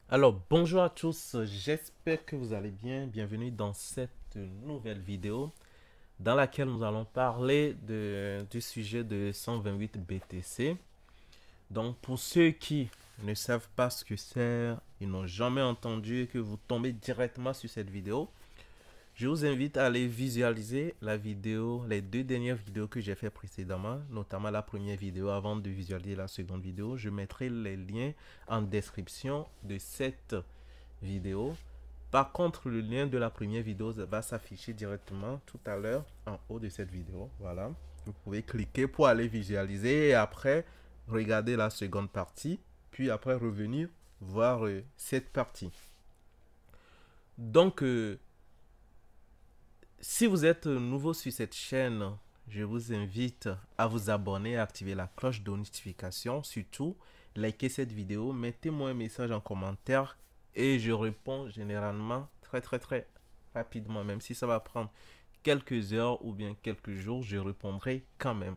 Alors, bonjour à tous, j'espère que vous allez bien. Bienvenue dans cette nouvelle vidéo dans laquelle nous allons parler du sujet de 128 BTC. Donc, pour ceux qui ne savent pas ce que c'est, ils n'ont jamais entendu et que vous tombez directement sur cette vidéo, je vous invite à aller visualiser la vidéo, les deux dernières vidéos que j'ai fait précédemment, notamment la première vidéo avant de visualiser la seconde vidéo. Je mettrai les liens en description de cette vidéo. Par contre, le lien de la première vidéo va s'afficher directement tout à l'heure en haut de cette vidéo. Voilà. Vous pouvez cliquer pour aller visualiser et après regarder la seconde partie, puis après revenir voir cette partie. Donc, si vous êtes nouveau sur cette chaîne, je vous invite à vous abonner et à activer la cloche de notification. Surtout, likez cette vidéo, mettez-moi un message en commentaire et je réponds généralement très rapidement. Même si ça va prendre quelques heures ou bien quelques jours, je répondrai quand même.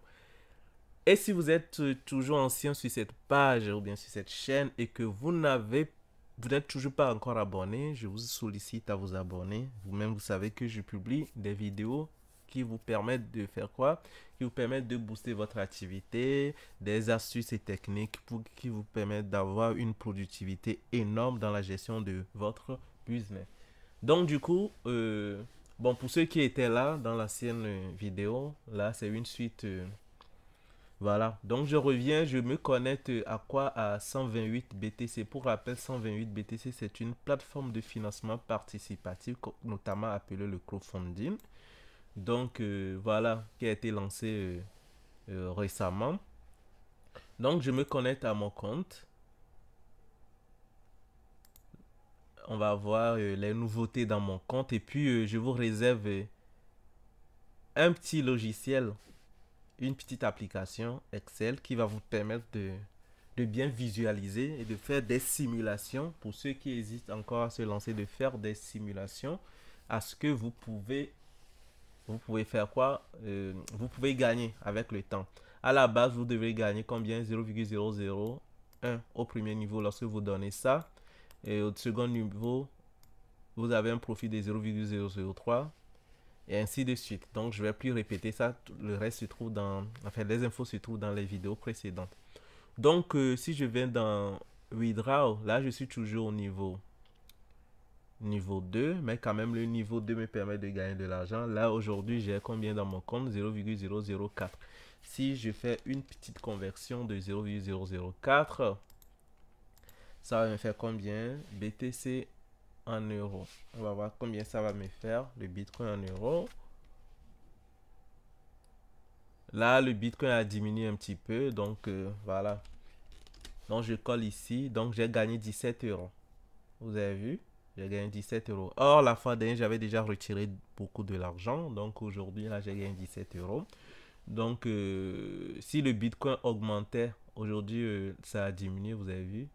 Et si vous êtes toujours ancien sur cette page ou bien sur cette chaîne et que vous n'êtes toujours pas encore abonné, je vous sollicite à vous abonner. Vous-même, vous savez que je publie des vidéos qui vous permettent de faire quoi? Qui vous permettent de booster votre activité, des astuces et techniques qui vous permettent d'avoir une productivité énorme dans la gestion de votre business. Donc du coup, bon, pour ceux qui étaient là dans l'ancienne vidéo, là c'est une suite. Voilà, donc je reviens, je me connecte à quoi? À 128 BTC. Pour rappel, 128 BTC, c'est une plateforme de financement participatif, notamment appelée le crowdfunding. Donc voilà, qui a été lancé récemment. Donc je me connecte à mon compte. On va voir les nouveautés dans mon compte et puis je vous réserve un petit logiciel, une petite application Excel qui va vous permettre de bien visualiser et de faire des simulations. Pour ceux qui hésitent encore à se lancer, de faire des simulations à ce que vous pouvez faire quoi? Vous pouvez gagner avec le temps. À la base, vous devez gagner combien? 0,001 au premier niveau lorsque vous donnez ça. Et au second niveau, vous avez un profit de 0,003 et ainsi de suite. Donc, je vais plus répéter ça. Le reste se trouve enfin, les infos se trouvent dans les vidéos précédentes. Donc, si je viens dans Withdraw, là, je suis toujours au niveau 2, mais quand même, le niveau 2 me permet de gagner de l'argent. Là, aujourd'hui, j'ai combien dans mon compte? 0,004. Si je fais une petite conversion de 0,004, ça va me faire combien? BTC en euros. On va voir combien ça va me faire, le Bitcoin en euros. Là, le Bitcoin a diminué un petit peu, donc voilà. Donc, je colle ici. Donc, j'ai gagné 17 euros. Vous avez vu? J'ai gagné 17 euros. Or, la fois dernière, j'avais déjà retiré beaucoup de l'argent. Donc, aujourd'hui, là, j'ai gagné 17 euros. Donc, si le Bitcoin augmentait, aujourd'hui, ça a diminué, vous avez vu?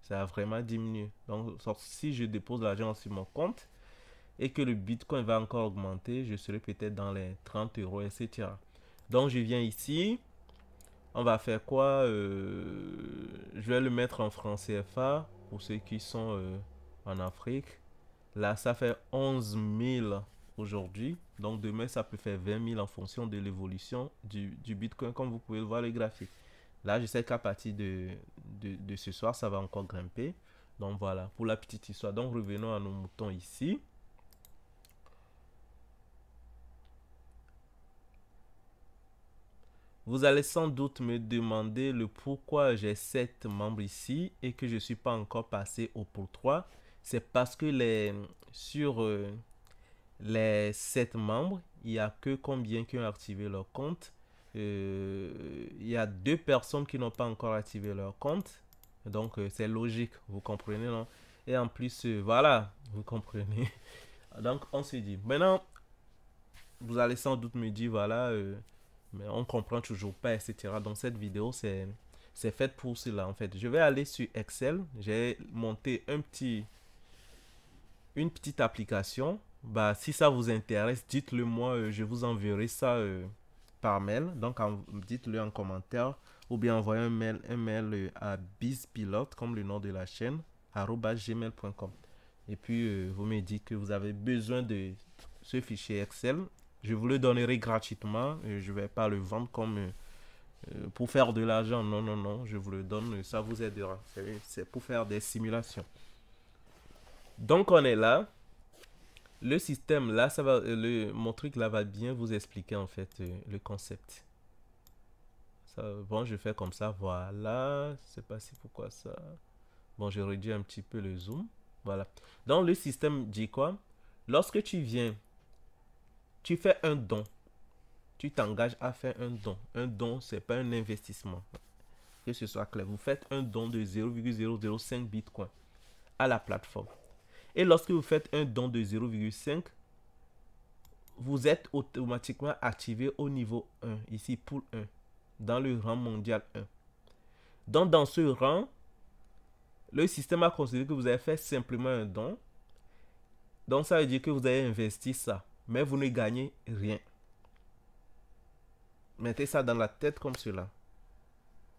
Ça a vraiment diminué. Donc, si je dépose l'argent sur mon compte et que le Bitcoin va encore augmenter, je serai peut-être dans les 30 euros, etc. Donc, je viens ici. On va faire quoi? Je vais le mettre en franc CFA pour ceux qui sont en Afrique. Là, ça fait 11 000 aujourd'hui. Donc, demain, ça peut faire 20 000 en fonction de l'évolution du Bitcoin, comme vous pouvez le voir le graphique. Là, je sais qu'à partir de ce soir, ça va encore grimper. Donc, voilà, pour la petite histoire. Donc, revenons à nos moutons ici. Vous allez sans doute me demander le pourquoi j'ai 7 membres ici et que je ne suis pas encore passé au pour 3. C'est parce que sur les 7 membres, il n'y a que combien qui ont activé leur compte. Il y a 2 personnes qui n'ont pas encore activé leur compte. Donc, c'est logique, vous comprenez, non? Et en plus, voilà, vous comprenez. Donc, on se dit, maintenant, vous allez sans doute me dire, voilà, mais on comprend toujours pas, etc. Donc cette vidéo, c'est faite pour cela, en fait. Je vais aller sur Excel. J'ai monté une petite application. Bah, si ça vous intéresse, dites-le moi. Je vous enverrai ça par mail. Donc, dites-le en commentaire. Ou bien envoyez un mail à BizPilot, comme le nom de la chaîne. gmail.com. Et puis, vous me dites que vous avez besoin de ce fichier Excel. Je vous le donnerai gratuitement. Je ne vais pas le vendre comme pour faire de l'argent. Non, non, non. Je vous le donne. Ça vous aidera. C'est pour faire des simulations. Donc, on est là. Le système là, ça va, mon truc là va bien vous expliquer en fait le concept. Ça, bon, je fais comme ça. Voilà. Je sais pas si pourquoi ça. Bon, je réduis un petit peu le zoom. Voilà. Donc, le système dit quoi? Lorsque tu viens, tu fais un don. Tu t'engages à faire un don. Un don, c'est pas un investissement. Que ce soit clair. Vous faites un don de 0,005 Bitcoin à la plateforme. Et lorsque vous faites un don de 0,5, vous êtes automatiquement activé au niveau 1, ici pool 1, dans le rang mondial 1. Donc, dans ce rang, le système a considéré que vous avez fait simplement un don. Donc, ça veut dire que vous avez investi ça, mais vous ne gagnez rien. Mettez ça dans la tête comme cela.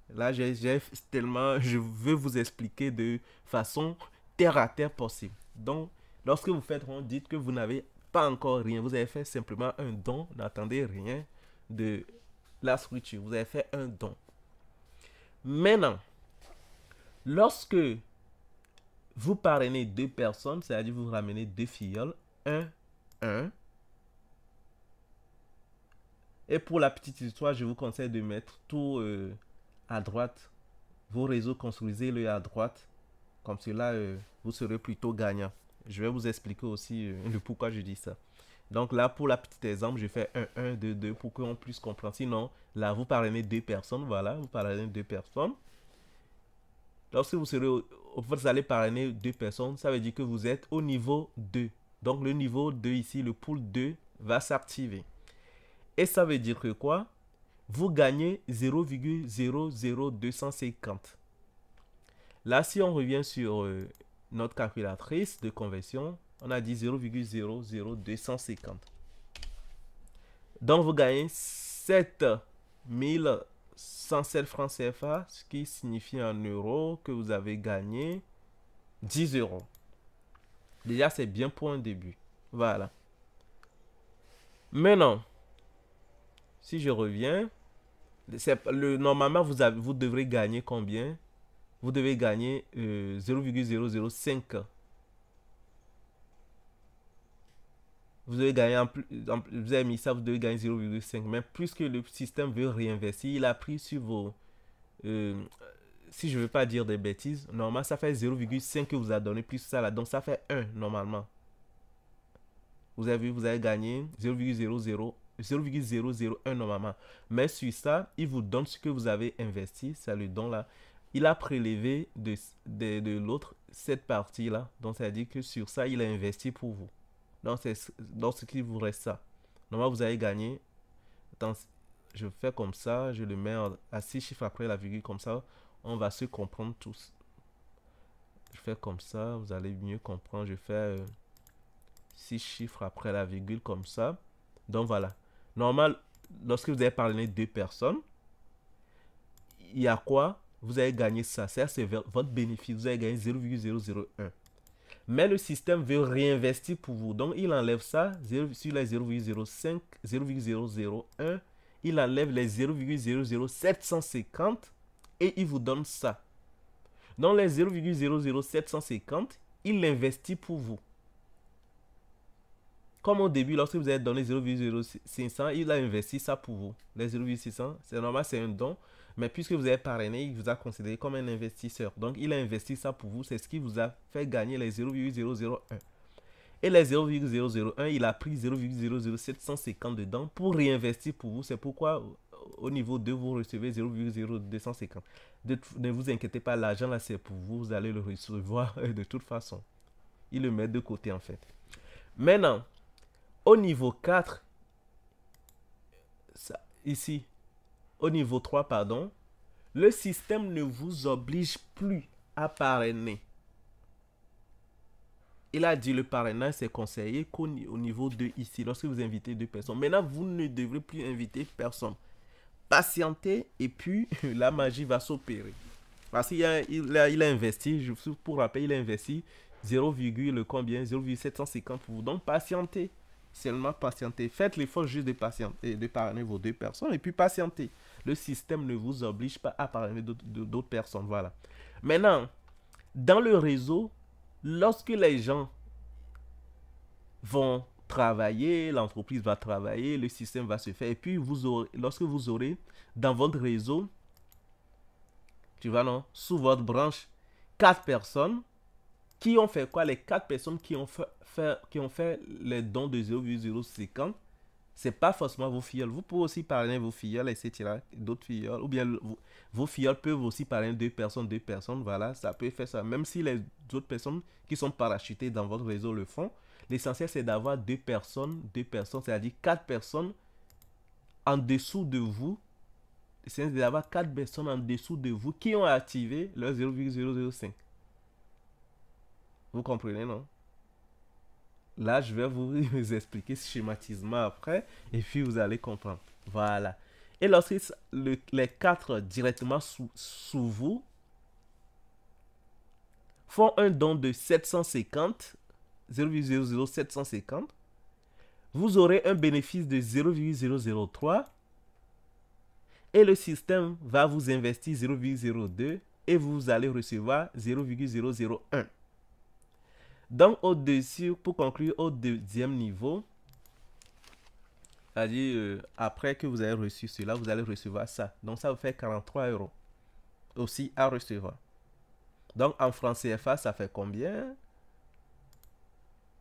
Là, je veux vous expliquer de façon terre à terre possible. Donc, lorsque vous faites rond, dites que vous n'avez pas encore rien. Vous avez fait simplement un don. N'attendez rien de la structure. Vous avez fait un don. Maintenant, lorsque vous parrainez deux personnes, c'est-à-dire vous ramenez deux filleuls, 1. Et pour la petite histoire, je vous conseille de mettre tout à droite. Vos réseaux, construisez-le à droite. Comme cela, vous serez plutôt gagnant. Je vais vous expliquer aussi le pourquoi je dis ça. Donc là, pour la petite exemple, je fais 1, 2, 2 pour qu'on puisse comprendre. Sinon, là, vous parrainez deux personnes. Voilà, vous parrainez deux personnes. Lorsque vous allez parrainer deux personnes, ça veut dire que vous êtes au niveau 2. Donc le niveau 2 ici, le pool 2 va s'activer. Et ça veut dire que quoi? Vous gagnez 0,00250. Là, si on revient sur notre calculatrice de conversion, on a dit 0,00250. Donc, vous gagnez 7107 francs CFA, ce qui signifie en euros que vous avez gagné 10 euros. Déjà, c'est bien pour un début. Voilà. Maintenant, si je reviens, normalement, vous devrez gagner combien? Vous devez gagner 0,005. Vous devez gagner, vous avez mis ça, vous devez gagner 0,5. Mais puisque le système veut réinvestir, il a pris sur vos... si je ne veux pas dire des bêtises, normalement, ça fait 0,5 que vous a donné plus ça là. Donc, ça fait 1 normalement. Vous avez vu, vous avez gagné 0,001 normalement. Mais sur ça, il vous donne ce que vous avez investi. C'est le don là. Il a prélevé de l'autre cette partie-là. Donc, ça veut dire que sur ça, il a investi pour vous. Donc, c'est dans ce qui vous reste ça. Normalement, vous avez gagné. Attends, je fais comme ça. Je le mets à 6 chiffres après la virgule. Comme ça, on va se comprendre tous. Je fais comme ça. Vous allez mieux comprendre. Je fais 6 chiffres après la virgule comme ça. Donc, voilà. Normal, lorsque vous avez parlé de deux personnes, il y a quoi? Vous avez gagné ça. C'est votre bénéfice. Vous avez gagné 0,001. Mais le système veut réinvestir pour vous. Donc, il enlève ça sur les 0,05, 0,001. Il enlève les 0,00750 et il vous donne ça. Donc, les 0,00750, il l'investit pour vous. Comme au début, lorsque vous avez donné 0,0500, il a investi ça pour vous. Les 0,600, c'est normal, c'est un don. Mais puisque vous avez parrainé, il vous a considéré comme un investisseur. Donc, il a investi ça pour vous. C'est ce qui vous a fait gagner les 0,001. Et les 0,001, il a pris 0,00750 dedans pour réinvestir pour vous. C'est pourquoi, au niveau 2, vous recevez 0,0250. Ne vous inquiétez pas, l'argent là, c'est pour vous. Vous allez le recevoir de toute façon. Il le met de côté, en fait. Maintenant, au niveau 4, ça, ici, au niveau 3, pardon, le système ne vous oblige plus à parrainer. Il a dit le parrainage, c'est conseillé qu'au niveau 2 ici, lorsque vous invitez deux personnes. Maintenant, vous ne devrez plus inviter personne. Patientez et puis la magie va s'opérer. Parce qu'il a investi, pour rappel, il a investi 0, combien 0,750 pour vous. Donc, patientez. Seulement patientez. Faites l'effort juste de patienter, de parrainer vos deux personnes et puis patientez. Le système ne vous oblige pas à parrainer d'autres personnes. Voilà. Maintenant, dans le réseau, lorsque les gens vont travailler, l'entreprise va travailler, le système va se faire. Et puis, lorsque vous aurez dans votre réseau, tu vois, non, sous votre branche, 4 personnes qui ont fait quoi? Les 4 personnes qui ont fait les dons de 0,050, c'est pas forcément vos filleuls. Vous pouvez aussi parrainer vos filleuls, etc. D'autres filleuls. Ou bien vos filleuls peuvent aussi parrainer deux personnes. Voilà, ça peut faire ça. Même si les autres personnes qui sont parachutées dans votre réseau le font, l'essentiel c'est d'avoir deux personnes, c'est-à-dire 4 personnes en dessous de vous. C'est d'avoir 4 personnes en dessous de vous qui ont activé leur 0,005. Vous comprenez, non? Là, je vais vous expliquer ce schématisme après et puis vous allez comprendre. Voilà. Et lorsque les 4 directement sous vous font un don de 750, 0,00750, vous aurez un bénéfice de 0,003 et le système va vous investir 0,02 et vous allez recevoir 0,001. Donc, au-dessus, pour conclure, au deuxième niveau, c'est-à-dire après que vous avez reçu cela, vous allez recevoir ça. Donc, ça vous fait 43 € aussi à recevoir. Donc, en francs CFA, ça fait combien?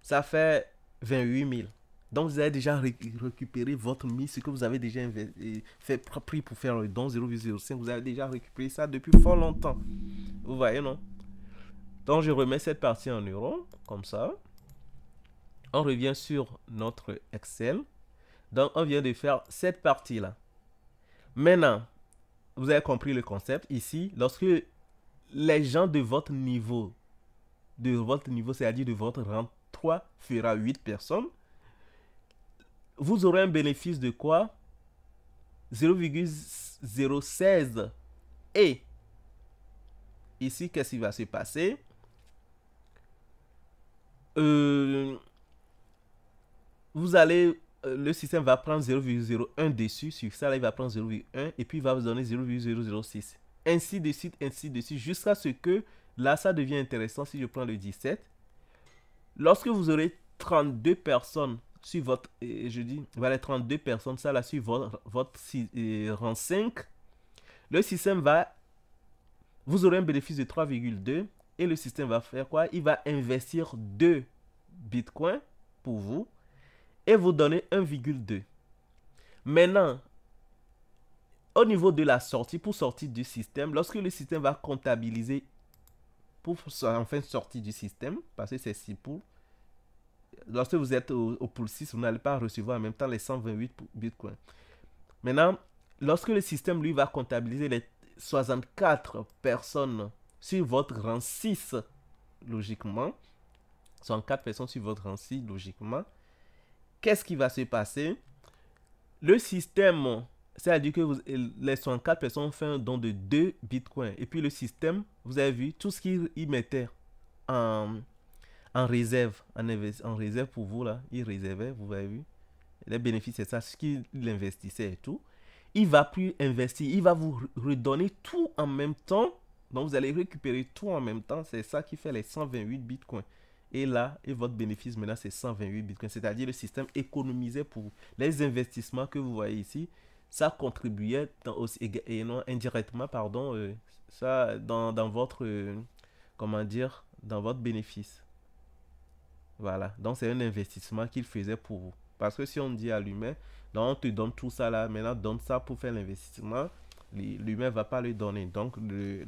Ça fait 28 000. Donc, vous avez déjà récupéré votre mise, ce que vous avez déjà pris pour faire le don 0,05. Vous avez déjà récupéré ça depuis fort longtemps. Vous voyez, non? Donc, je remets cette partie en euros, comme ça. On revient sur notre Excel. Donc, on vient de faire cette partie-là. Maintenant, vous avez compris le concept. Ici, lorsque les gens de votre niveau, c'est-à-dire de votre rang 3, fera 8 personnes, vous aurez un bénéfice de quoi? 0,016. Et ici, qu'est-ce qui va se passer? Vous allez, le système va prendre 0,01 dessus, sur ça là, il va prendre 0,1 et puis il va vous donner 0,006. Ainsi de suite, jusqu'à ce que, là ça devient intéressant si je prends le 17. Lorsque vous aurez 32 personnes sur votre, je dis, voilà 32 personnes, ça là sur votre rang 5, le système va, vous aurez un bénéfice de 3,2 et le système va faire quoi? Il va investir 2 bitcoins pour vous et vous donner 1,2. Maintenant, au niveau de la sortie, pour sortir du système, lorsque le système va comptabiliser pour enfin sortir du système, parce que c'est 6 poules, lorsque vous êtes au pool 6, vous n'allez pas recevoir en même temps les 128 bitcoins. Maintenant, lorsque le système lui va comptabiliser les 64 personnes sur votre rang 6, logiquement, 64 personnes sur votre rang 6, logiquement, qu'est-ce qui va se passer? Le système, c'est-à-dire que les 64 personnes ont fait un don de 2 bitcoins. Et puis le système, vous avez vu, tout ce qu'il mettait en réserve, en réserve pour vous, là, il réservait, vous avez vu. Les bénéfices, c'est ça, ce qu'il investissait et tout. Il va plus investir, il va vous redonner tout en même temps. Donc vous allez récupérer tout en même temps. C'est ça qui fait les 128 bitcoins. Et là, et votre bénéfice maintenant, c'est 128 bitcoins. C'est-à-dire le système économisait pour vous. Les investissements que vous voyez ici, ça contribuait et non indirectement, pardon, ça dans votre, comment dire, dans votre bénéfice. Voilà. Donc c'est un investissement qu'il faisait pour vous. Parce que si on dit à l'humain, donc on te donne tout ça là, maintenant donne ça pour faire l'investissement, l'humain ne va pas le donner. Donc le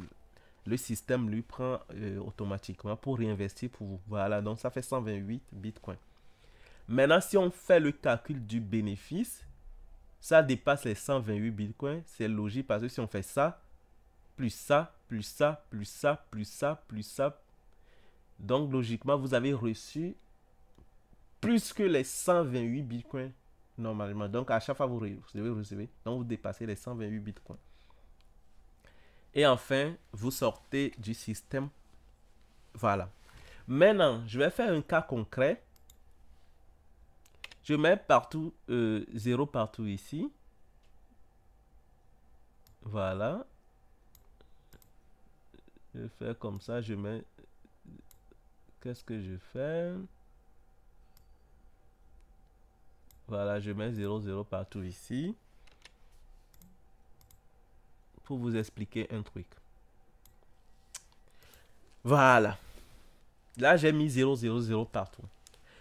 système lui prend automatiquement pour réinvestir pour vous. Voilà, donc ça fait 128 bitcoins. Maintenant, si on fait le calcul du bénéfice, ça dépasse les 128 bitcoins. C'est logique parce que si on fait ça, plus ça, plus ça, plus ça, plus ça, plus ça, donc logiquement, vous avez reçu plus que les 128 bitcoins normalement. Donc à chaque fois, vous devez recevoir. Donc vous dépassez les 128 bitcoins. Et enfin, vous sortez du système. Voilà. Maintenant, je vais faire un cas concret. Je mets partout 0 partout ici. Voilà. Je fais comme ça. Je mets... Qu'est-ce que je fais? Voilà, je mets 0, 0 partout ici. Pour vous expliquer un truc. Voilà. Là, j'ai mis 0, 0, 0 partout.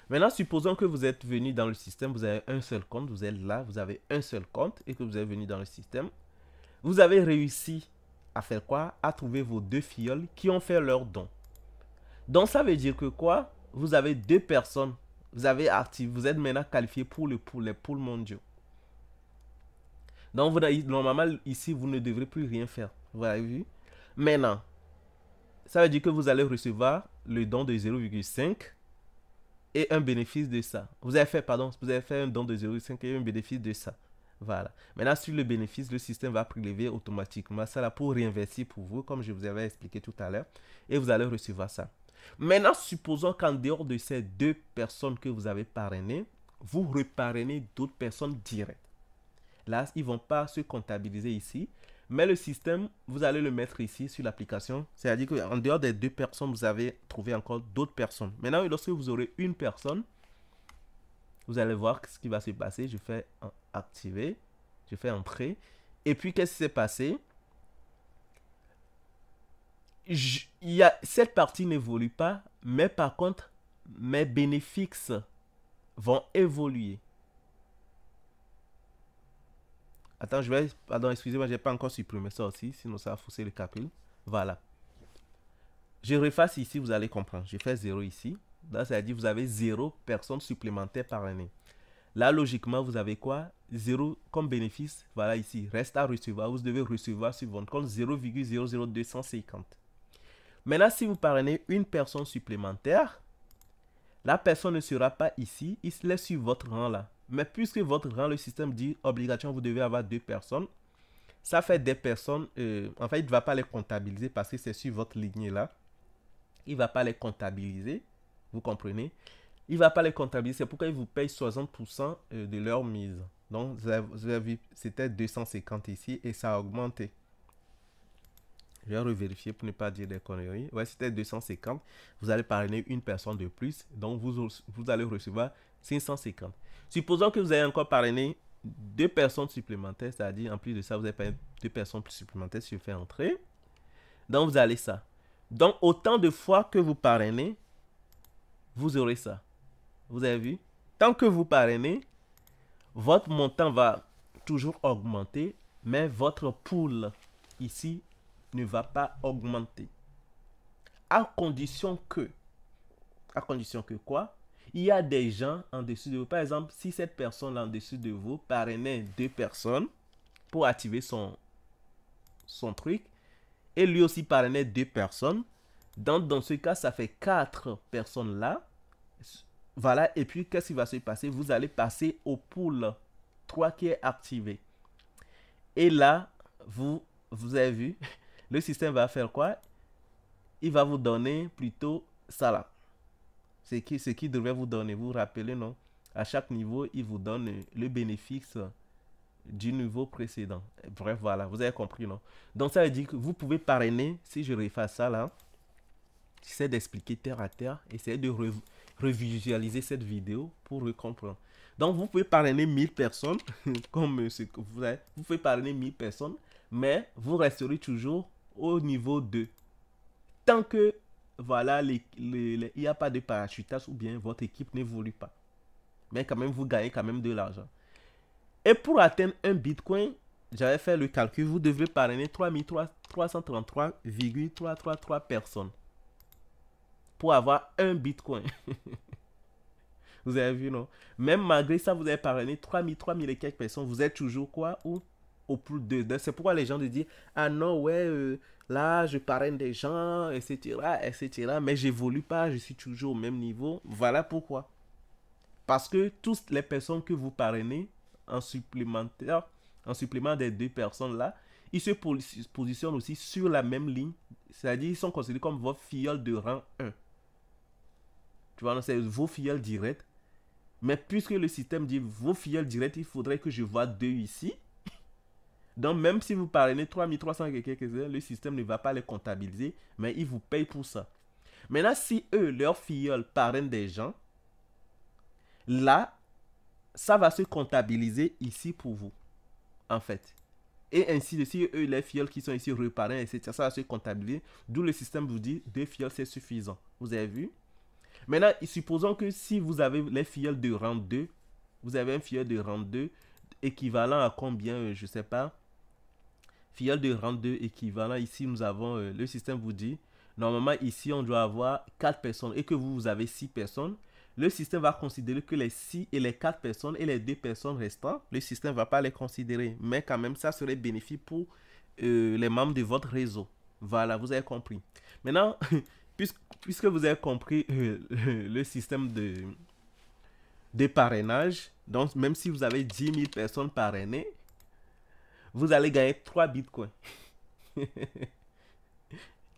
Maintenant, supposons que vous êtes venu dans le système, vous avez un seul compte, vous êtes là, vous avez un seul compte et que vous êtes venu dans le système. Vous avez réussi à faire quoi? À trouver vos deux filleuls qui ont fait leur don. Donc, ça veut dire que quoi? Vous avez deux personnes, vous avez activé, vous êtes maintenant qualifié pour les poules mondiaux. Donc, normalement, ici, vous ne devrez plus rien faire. Vous avez vu? Maintenant, ça veut dire que vous allez recevoir le don de 0,5 et un bénéfice de ça. Vous avez fait un don de 0,5 et un bénéfice de ça. Voilà. Maintenant, sur le bénéfice, le système va prélever automatiquement ça là pour réinvestir pour vous, comme je vous avais expliqué tout à l'heure. Et vous allez recevoir ça. Maintenant, supposons qu'en dehors de ces deux personnes que vous avez parrainées, vous reparrainez d'autres personnes directes. Là, ils ne vont pas se comptabiliser ici. Mais le système, vous allez le mettre ici sur l'application. C'est-à-dire qu'en dehors des deux personnes, vous avez trouvé encore d'autres personnes. Maintenant, lorsque vous aurez une personne, vous allez voir ce qui va se passer. Je fais activer. Je fais entrer. Et puis, qu'est-ce qui s'est passé? Cette partie n'évolue pas. Mais par contre, mes bénéfices vont évoluer. Attends, pardon, excusez-moi, je n'ai pas encore supprimé ça aussi, sinon ça va fausser le calcul. Voilà. Je refasse ici, vous allez comprendre. Je fais 0 ici. Là, ça veut dire que vous avez 0 personnes supplémentaires par année. Là, logiquement, vous avez quoi? 0 comme bénéfice. Voilà ici. Reste à recevoir. Vous devez recevoir sur votre compte 0,00250. Maintenant, si vous parrainez une personne supplémentaire, la personne ne sera pas ici. Il se laisse sur votre rang là. Mais puisque votre rang, le système dit obligation, vous devez avoir deux personnes. Ça fait des personnes, en fait, il ne va pas les comptabiliser parce que c'est sur votre lignée là. Il ne va pas les comptabiliser, vous comprenez? Il ne va pas les comptabiliser, c'est pourquoi il vous paye 60% de leur mise. Donc, vous avez vu, c'était 250 ici et ça a augmenté. Je vais revérifier pour ne pas dire des conneries. Ouais, c'était 250. Vous allez parrainer une personne de plus, donc vous allez recevoir 550. Supposons que vous avez encore parrainé deux personnes supplémentaires, c'est-à-dire en plus de ça, vous avez parrainé deux personnes supplémentaires si je fais entrer. Donc, vous allez ça. Donc, autant de fois que vous parrainez, vous aurez ça. Vous avez vu? Tant que vous parrainez, votre montant va toujours augmenter, mais votre pool ici ne va pas augmenter. À condition que quoi? Il y a des gens en dessous de vous. Par exemple, si cette personne en dessous de vous parrainait deux personnes pour activer son truc, et lui aussi parrainait deux personnes, dans ce cas, ça fait 4 personnes là. Voilà, et puis qu'est-ce qui va se passer? Vous allez passer au pool 3 qui est activé. Et là, vous avez vu, le système va faire quoi? Il va vous donner plutôt ça là. Ce qui devrait vous donner, vous vous rappelez, non? À chaque niveau, il vous donne le bénéfice du niveau précédent. Bref, voilà, vous avez compris, non? Donc, ça veut dire que vous pouvez parrainer, si je refasse ça là, j'essaie d'expliquer terre à terre, essayez de revisualiser cette vidéo pour comprendre. Donc, vous pouvez parrainer 1000 personnes, comme ce que vous avez. Vous pouvez parrainer 1000 personnes, mais vous resterez toujours au niveau 2. Tant que, voilà, il n'y a pas de parachutage ou bien votre équipe n'évolue pas. Mais quand même, vous gagnez quand même de l'argent. Et pour atteindre un Bitcoin, j'avais fait le calcul, vous devrez parrainer 3333,333 personnes pour avoir un Bitcoin. Vous avez vu, non? Même malgré ça, vous avez parrainé 3000 et quelques personnes. Vous êtes toujours quoi? Ou au plus de. C'est pourquoi les gens disent, ah non, ouais, là, je parraine des gens, etc., etc. Mais j'évolue pas, je suis toujours au même niveau. Voilà pourquoi. Parce que toutes les personnes que vous parrainez en supplément des deux personnes là, ils se positionnent aussi sur la même ligne. C'est-à-dire, ils sont considérés comme vos filleuls de rang 1. Tu vois, c'est vos filleuls directs. Mais puisque le système dit vos filleuls directs, il faudrait que je vois 2 ici. Donc, même si vous parrainez 3300 et quelques heures, le système ne va pas les comptabiliser, mais il vous paye pour ça. Maintenant, si eux, leurs filleuls parrainent des gens, là, ça va se comptabiliser ici pour vous, en fait. Et ainsi de suite, eux, les filleuls qui sont ici reparrainent, etc., ça va se comptabiliser. D'où le système vous dit 2 filleuls, c'est suffisant. Vous avez vu? Maintenant, supposons que si vous avez les filleuls de rang 2, vous avez un filleul de rang 2 équivalent à combien, je ne sais pas. Filleul de rang 2 équivalent, ici nous avons, le système vous dit, normalement ici on doit avoir 4 personnes et que vous avez 6 personnes. Le système va considérer que les 6 et les 4 personnes et les 2 personnes restantes, le système ne va pas les considérer. Mais quand même, ça serait bénéfique pour les membres de votre réseau. Voilà, vous avez compris. Maintenant, puisque vous avez compris le système de parrainage, donc même si vous avez 10 000 personnes parrainées, vous allez gagner 3 bitcoins.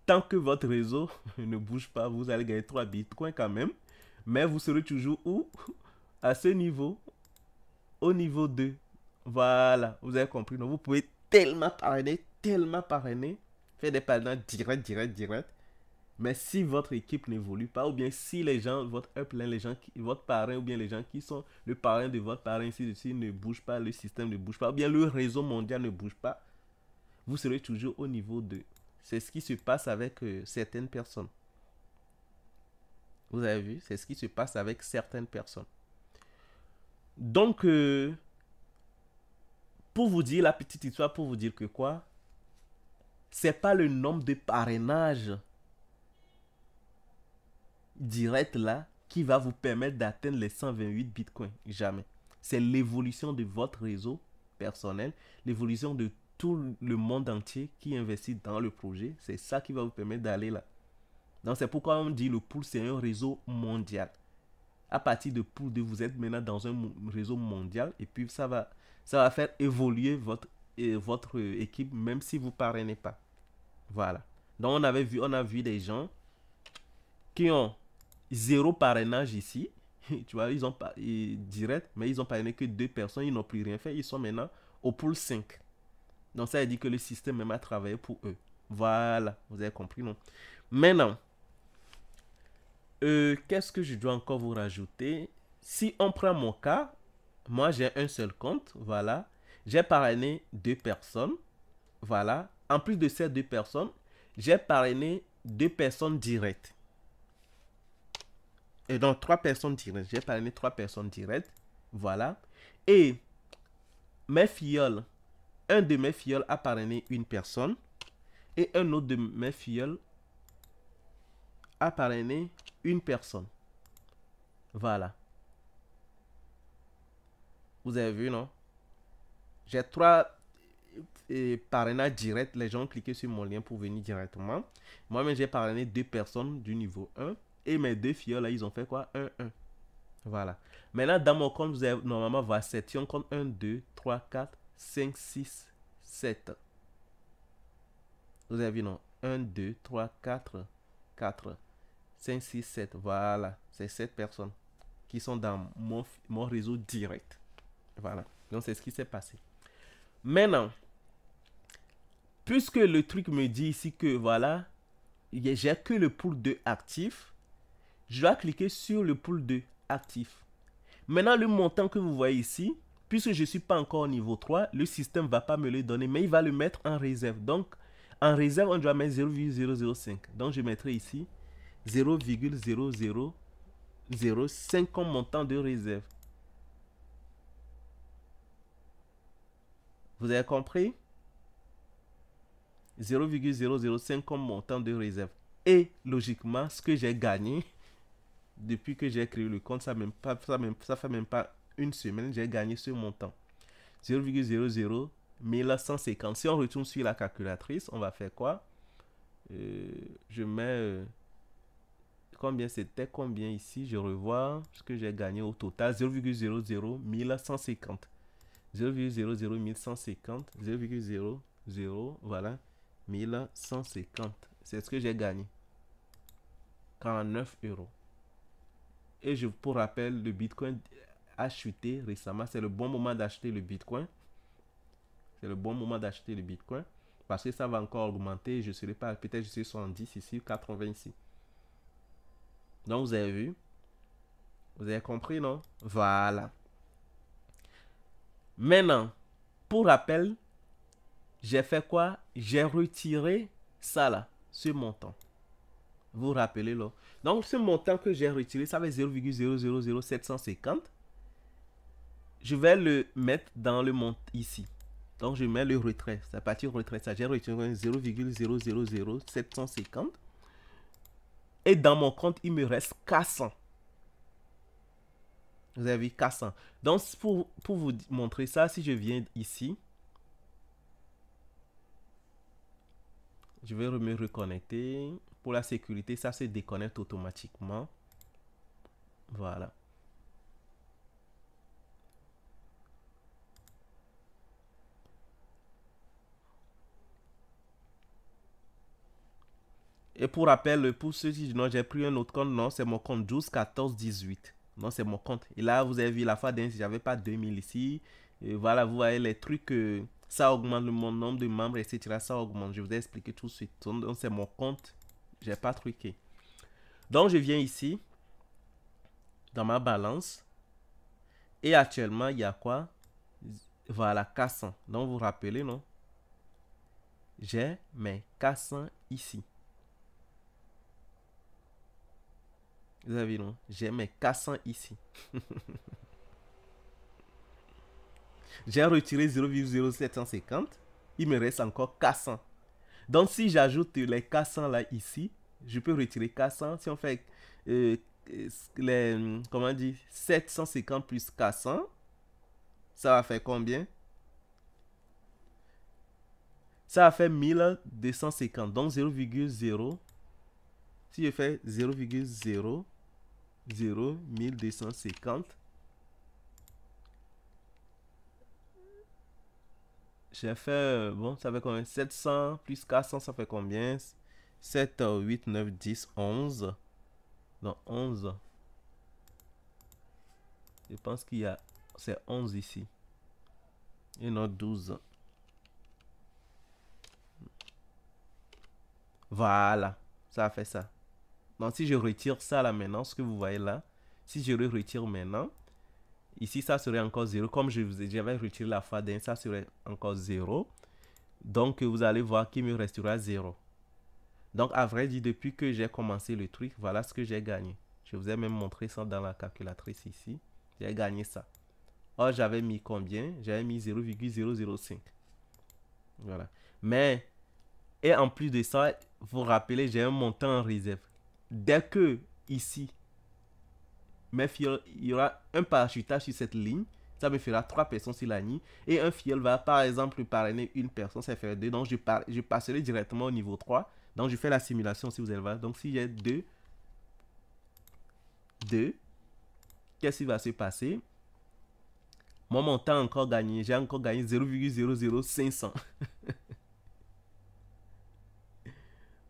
Tant que votre réseau ne bouge pas, vous allez gagner 3 bitcoins quand même. Mais vous serez toujours où? À ce niveau. Au niveau 2. Voilà, vous avez compris. Donc vous pouvez tellement parrainer, faire des parrainages direct. Mais si votre équipe n'évolue pas, ou bien si les gens, votre upline, les gens, votre parrain, ou bien les gens qui sont le parrain de votre parrain, ainsi de suite, ne bougent pas, le système ne bouge pas, ou bien le réseau mondial ne bouge pas, vous serez toujours au niveau 2. C'est ce qui se passe avec certaines personnes. Vous avez vu? C'est ce qui se passe avec certaines personnes. Donc, pour vous dire la petite histoire, pour vous dire que quoi? C'est pas le nombre de parrainages direct là qui va vous permettre d'atteindre les 128 bitcoins. Jamais. C'est l'évolution de votre réseau personnel, l'évolution de tout le monde entier qui investit dans le projet. C'est ça qui va vous permettre d'aller là. Donc c'est pourquoi on dit le pool c'est un réseau mondial. À partir de pool 2, vous êtes maintenant dans un réseau mondial et puis ça va faire évoluer votre équipe même si vous ne parrainez pas. Voilà. Donc on a vu des gens qui ont 0 parrainage ici. Tu vois, ils ont pas direct, mais ils ont parrainé que 2 personnes, ils n'ont plus rien fait. Ils sont maintenant au pool 5. Donc ça veut dire que le système même a travaillé pour eux. Voilà, vous avez compris, non? Maintenant, qu'est-ce que je dois encore vous rajouter? Si on prend mon cas, moi j'ai un seul compte, voilà. J'ai parrainé 2 personnes, voilà. En plus de ces 2 personnes, j'ai parrainé 2 personnes directes. Et donc 3 personnes directes. J'ai parrainé 3 personnes directes, voilà. Et mes filleuls, un de mes filleuls a parrainé une personne et un autre de mes filleuls a parrainé une personne. Voilà. Vous avez vu, non? J'ai 3 parrainages directs. Les gens ont cliqué sur mon lien pour venir directement. Moi-même, j'ai parrainé 2 personnes du niveau 1. Et mes 2 filleuls, là, ils ont fait quoi? 1, 1. Voilà. Maintenant, dans mon compte, vous allez normalement voir 7. Si on compte 1, 2, 3, 4, 5, 6, 7. Vous avez vu, non? 1, 2, 3, 4, 4, 5, 6, 7. Voilà. C'est 7 personnes qui sont dans mon réseau direct. Voilà. Donc, c'est ce qui s'est passé. Maintenant, puisque le truc me dit ici que, voilà, j'ai que le pool 2 actif, je dois cliquer sur le pool 2 actif. Maintenant, le montant que vous voyez ici, puisque je ne suis pas encore au niveau 3, le système ne va pas me le donner, mais il va le mettre en réserve. Donc, en réserve, on doit mettre 0,005. Donc, je mettrai ici 0,0005 comme montant de réserve. Vous avez compris? 0,005 comme montant de réserve. Et logiquement, ce que j'ai gagné depuis que j'ai créé le compte, ça fait même pas une semaine, j'ai gagné ce montant. 0,001150. Si on retourne sur la calculatrice, on va faire quoi? Je mets combien c'était, combien ici, je revois ce que j'ai gagné au total. 0,001150. 0,00150, 0,0 0, voilà, 1150. C'est ce que j'ai gagné. 49 euros. Et pour rappel, le Bitcoin a chuté récemment. C'est le bon moment d'acheter le Bitcoin. C'est le bon moment d'acheter le Bitcoin. Parce que ça va encore augmenter. Je ne serai pas, peut-être je suis 70 ici, 80 ici. Donc vous avez vu. Vous avez compris, non? Voilà. Maintenant, pour rappel, j'ai fait quoi? J'ai retiré ça là, ce montant. Vous vous rappelez là? Donc ce montant que j'ai retiré, ça fait 0,000750. Je vais le mettre dans le montant ici. Donc je mets le retrait. C'est à partir du retrait. Ça, j'ai retiré 0,000750. Et dans mon compte, il me reste 400. Vous avez vu 400. Donc pour vous montrer ça, si je viens ici, je vais me reconnecter. Pour la sécurité, ça se déconnecte automatiquement. Voilà. Et pour rappel, pour ceux qui disent non, j'ai pris un autre compte, non, c'est mon compte 12, 14, 18. Non, c'est mon compte. Et là, vous avez vu la fois dernière, j'avais pas 2000 ici. Et voilà, vous voyez les trucs, ça augmente mon nombre de membres, etc. Ça augmente. Je vous ai expliqué tout de suite. Donc, c'est mon compte. J'ai pas truqué. Donc, je viens ici, dans ma balance. Et actuellement, il y a quoi? Voilà, 400. Donc, vous vous rappelez, non? J'ai mes 400 ici. Vous avez vu, non? J'ai mes 400 ici. J'ai retiré 0,0750. Il me reste encore 400. Donc, si j'ajoute les 400 là ici, je peux retirer 400. Si on fait comment dire, 750 plus 400, ça va faire combien? Ça va faire 1250. Donc, 0,0. Si je fais 0,0, 1250. J'ai fait, bon, ça fait combien? 700 plus 400, ça fait combien? 7, 8, 9, 10, 11. Non, 11. Je pense qu'il y a, c'est 11 ici. Et non 12. Voilà, ça a fait ça. Donc si je retire ça là maintenant, ce que vous voyez là, si je le retire maintenant, ici ça serait encore 0. Comme j'avais retiré la fois dernière, ça serait encore 0. Donc vous allez voir qu'il me restera 0. Donc à vrai dire, depuis que j'ai commencé le truc, voilà ce que j'ai gagné. Je vous ai même montré ça dans la calculatrice ici. J'ai gagné ça. Or j'avais mis combien? J'avais mis 0,005. Voilà. Mais, et en plus de ça, vous vous rappelez, j'ai un montant en réserve. Dès que ici, il y aura un parachutage sur cette ligne, ça me fera 3 personnes sur la ligne. Et un fiel va par exemple parrainer une personne, ça fait 2. Donc je passerai directement au niveau 3. Donc je fais la simulation si vous allez voir. Donc si j'ai 2, qu'est-ce qui va se passer? Mon montant encore gagné, j'ai encore gagné 0,00500.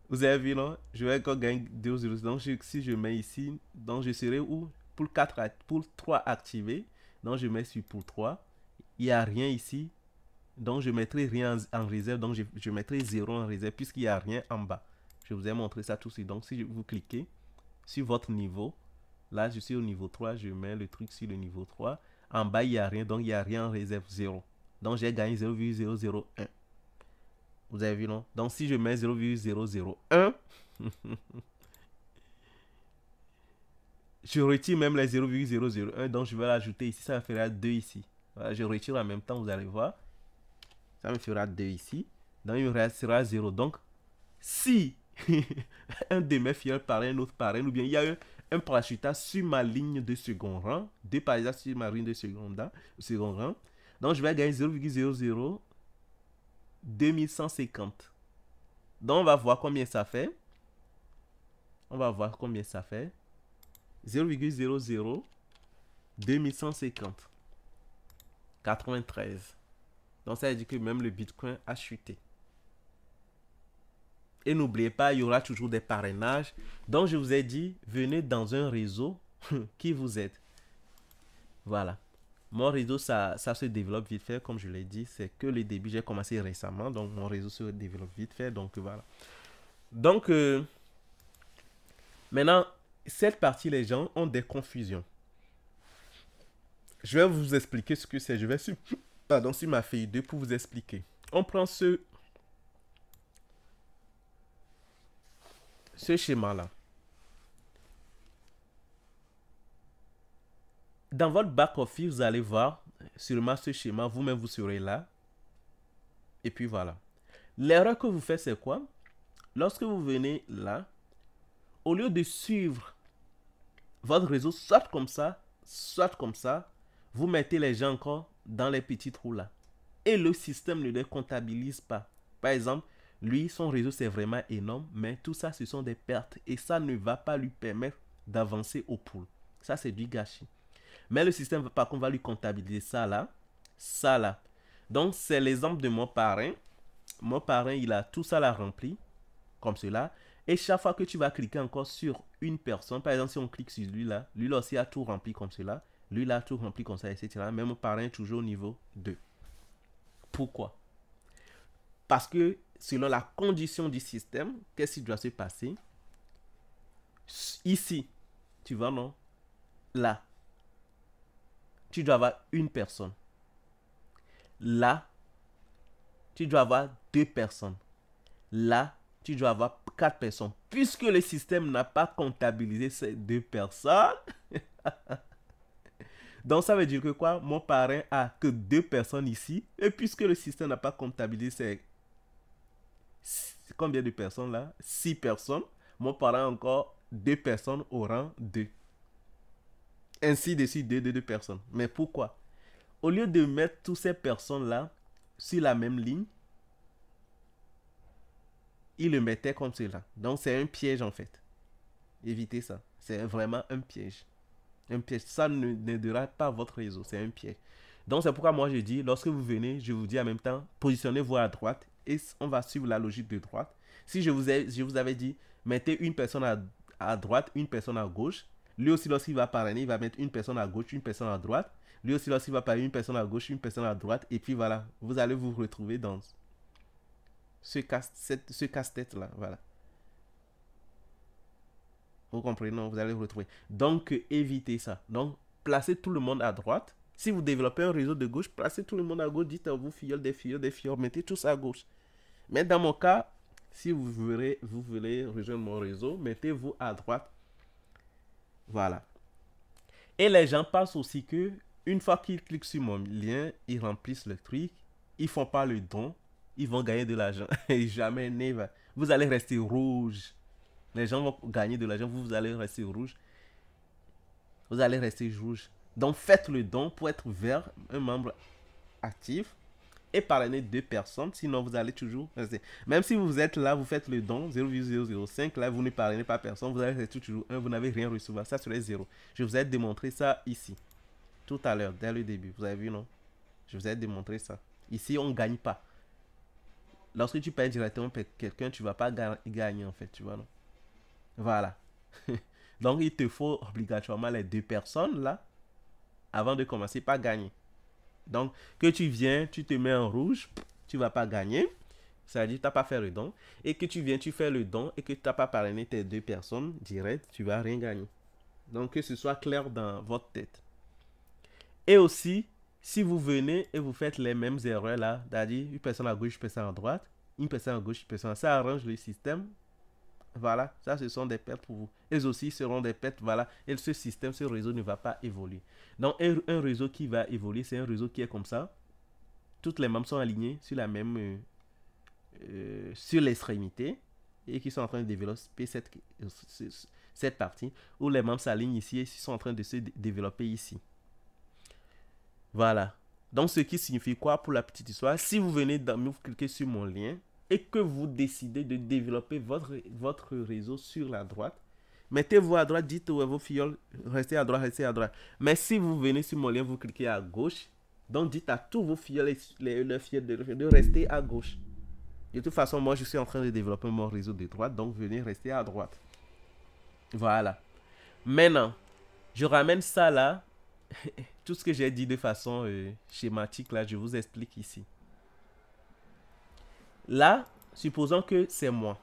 Vous avez vu, non? Je vais encore gagner 2,0. Donc si je mets ici, donc je serai où? Pour 3 activés. Donc je mets sur pour 3. Il n'y a rien ici. Donc je mettrai rien en réserve. Donc je mettrai 0 en réserve puisqu'il n'y a rien en bas. Je vous ai montré ça tout de suite. Donc si vous cliquez sur votre niveau, là je suis au niveau 3, je mets le truc sur le niveau 3. En bas il n'y a rien, donc il n'y a rien en réserve, 0. Donc j'ai gagné 0,001. Vous avez vu, non? Donc si je mets 0,001, je retire même les 0,001. Donc je vais l'ajouter ici, ça me fera 2 ici. Voilà, je retire en même temps, vous allez voir. Ça me fera 2 ici. Donc il me restera 0. Donc si un de mes filiales parrain, un autre parrain, ou bien il y a un parachutage sur ma ligne de second rang, 2 parachutages sur ma ligne de second rang, donc je vais gagner 0,00 2150. Donc on va voir combien ça fait. On va voir combien ça fait. 0,00 2150. 93. Donc ça veut dire que même le Bitcoin a chuté. Et n'oubliez pas, il y aura toujours des parrainages. Donc je vous ai dit, venez dans un réseau qui vous aide. Voilà. Mon réseau, ça se développe vite fait, comme je l'ai dit. C'est que le début, j'ai commencé récemment. Donc mon réseau se développe vite fait. Donc voilà. Donc maintenant, cette partie, les gens ont des confusions. Je vais vous expliquer ce que c'est. Je vais sur ma feuille 2 pour vous expliquer. On prend ce schéma-là. Dans votre back-office, vous allez voir sûrement ce schéma. Vous-même, vous serez là. Et puis voilà. L'erreur que vous faites, c'est quoi? Lorsque vous venez là, au lieu de suivre votre réseau soit comme ça, vous mettez les gens encore dans les petits trous là. Et le système ne les comptabilise pas. Par exemple, lui, son réseau, c'est vraiment énorme, mais tout ça, ce sont des pertes. Et ça ne va pas lui permettre d'avancer au pool. Ça, c'est du gâchis. Mais le système, par contre, va lui comptabiliser ça là. Donc, c'est l'exemple de mon parrain. Mon parrain, il a tout ça là rempli, comme cela. Et chaque fois que tu vas cliquer encore sur une personne, par exemple, si on clique sur lui aussi a tout rempli comme cela. Lui, là, a tout rempli comme ça, etc. Mais mon parrain est toujours au niveau 2. Pourquoi? Parce que selon la condition du système, qu'est-ce qui doit se passer? Ici, tu vois, non? Là, tu dois avoir une personne. Là, tu dois avoir 2 personnes. Là, tu dois avoir 4 personnes. Puisque le système n'a pas comptabilisé ces 2 personnes, donc ça veut dire que quoi? Mon parrain a que 2 personnes ici. Et puisque le système n'a pas comptabilisé combien de personnes là? 6 personnes. Mon parrain a encore 2 personnes au rang 2. Ainsi de suite, 2 personnes. Mais pourquoi? Au lieu de mettre toutes ces personnes là sur la même ligne, il le mettait comme cela. Donc c'est un piège en fait. Évitez ça. C'est vraiment un piège. Un piège. Ça n'aidera pas votre réseau. C'est un piège. Donc c'est pourquoi moi je dis, lorsque vous venez, je vous dis en même temps, positionnez-vous à droite et on va suivre la logique de droite. Si je vous avais dit, mettez une personne à droite, une personne à gauche. Lui aussi, lorsqu'il va parrainer, il va mettre une personne à gauche, une personne à droite. Lui aussi, lorsqu'il va parrainer, une personne à gauche, une personne à droite. Et puis voilà, vous allez vous retrouver dans ce casse-tête là. Voilà. Vous comprenez, non? Vous allez vous retrouver. Donc, évitez ça. Donc, placez tout le monde à droite. Si vous développez un réseau de gauche, placez tout le monde à gauche. Dites à vos filles, des filles, mettez tous à gauche. Mais dans mon cas, si vous voulez rejoindre mon réseau, mettez-vous à droite. Voilà. Et les gens pensent aussi que une fois qu'ils cliquent sur mon lien, ils remplissent le truc, ils font pas le don, ils vont gagner de l'argent. Et jamais, never. Vous allez rester rouge. Les gens vont gagner de l'argent, vous allez rester rouge. Vous allez rester rouge. Donc faites le don pour être vert, un membre actif, et parrainer 2 personnes, sinon vous allez toujours rester. Même si vous êtes là, vous faites le don 0,005, là vous ne parrainez pas personne, vous allez rester toujours 1, vous n'avez rien reçu, ça serait 0. Je vous ai démontré ça ici, tout à l'heure, dès le début, vous avez vu, non? Je vous ai démontré ça. Ici, on ne gagne pas. Lorsque tu payes directement quelqu'un, tu ne vas pas gagner en fait, tu vois, non? Voilà. Donc, il te faut obligatoirement les 2 personnes là, avant de commencer par gagner. Donc, que tu viens, tu te mets en rouge, tu ne vas pas gagner. C'est-à-dire que tu n'as pas fait le don. Et que tu viens, tu fais le don et que tu n'as pas parrainé tes 2 personnes directes, tu ne vas rien gagner. Donc, que ce soit clair dans votre tête. Et aussi, si vous venez et vous faites les mêmes erreurs là, c'est-à-dire une personne à gauche, une personne à droite, une personne à gauche, une personne à droite, ça arrange le système. Voilà, ça ce sont des pertes pour vous. Elles aussi seront des pertes, voilà. Et ce système, ce réseau ne va pas évoluer. Donc un réseau qui va évoluer, c'est un réseau qui est comme ça. Toutes les membres sont alignés sur la même, sur l'extrémité et qui sont en train de développer cette partie où les membres s'alignent ici et sont en train de se développer ici. Voilà. Donc ce qui signifie quoi pour la petite histoire? Si vous venez vous cliquez sur mon lien et que vous décidez de développer votre réseau sur la droite, mettez-vous à droite, dites à vos filles, restez à droite, restez à droite. Mais si vous venez sur mon lien, vous cliquez à gauche, Donc, dites à tous vos filleuls, les filleuls de rester à gauche. De toute façon, moi, je suis en train de développer mon réseau de droite, donc venez rester à droite. Voilà. Maintenant, je ramène ça là. Tout ce que j'ai dit de façon schématique, là, je vous explique ici. Là, supposons que c'est moi.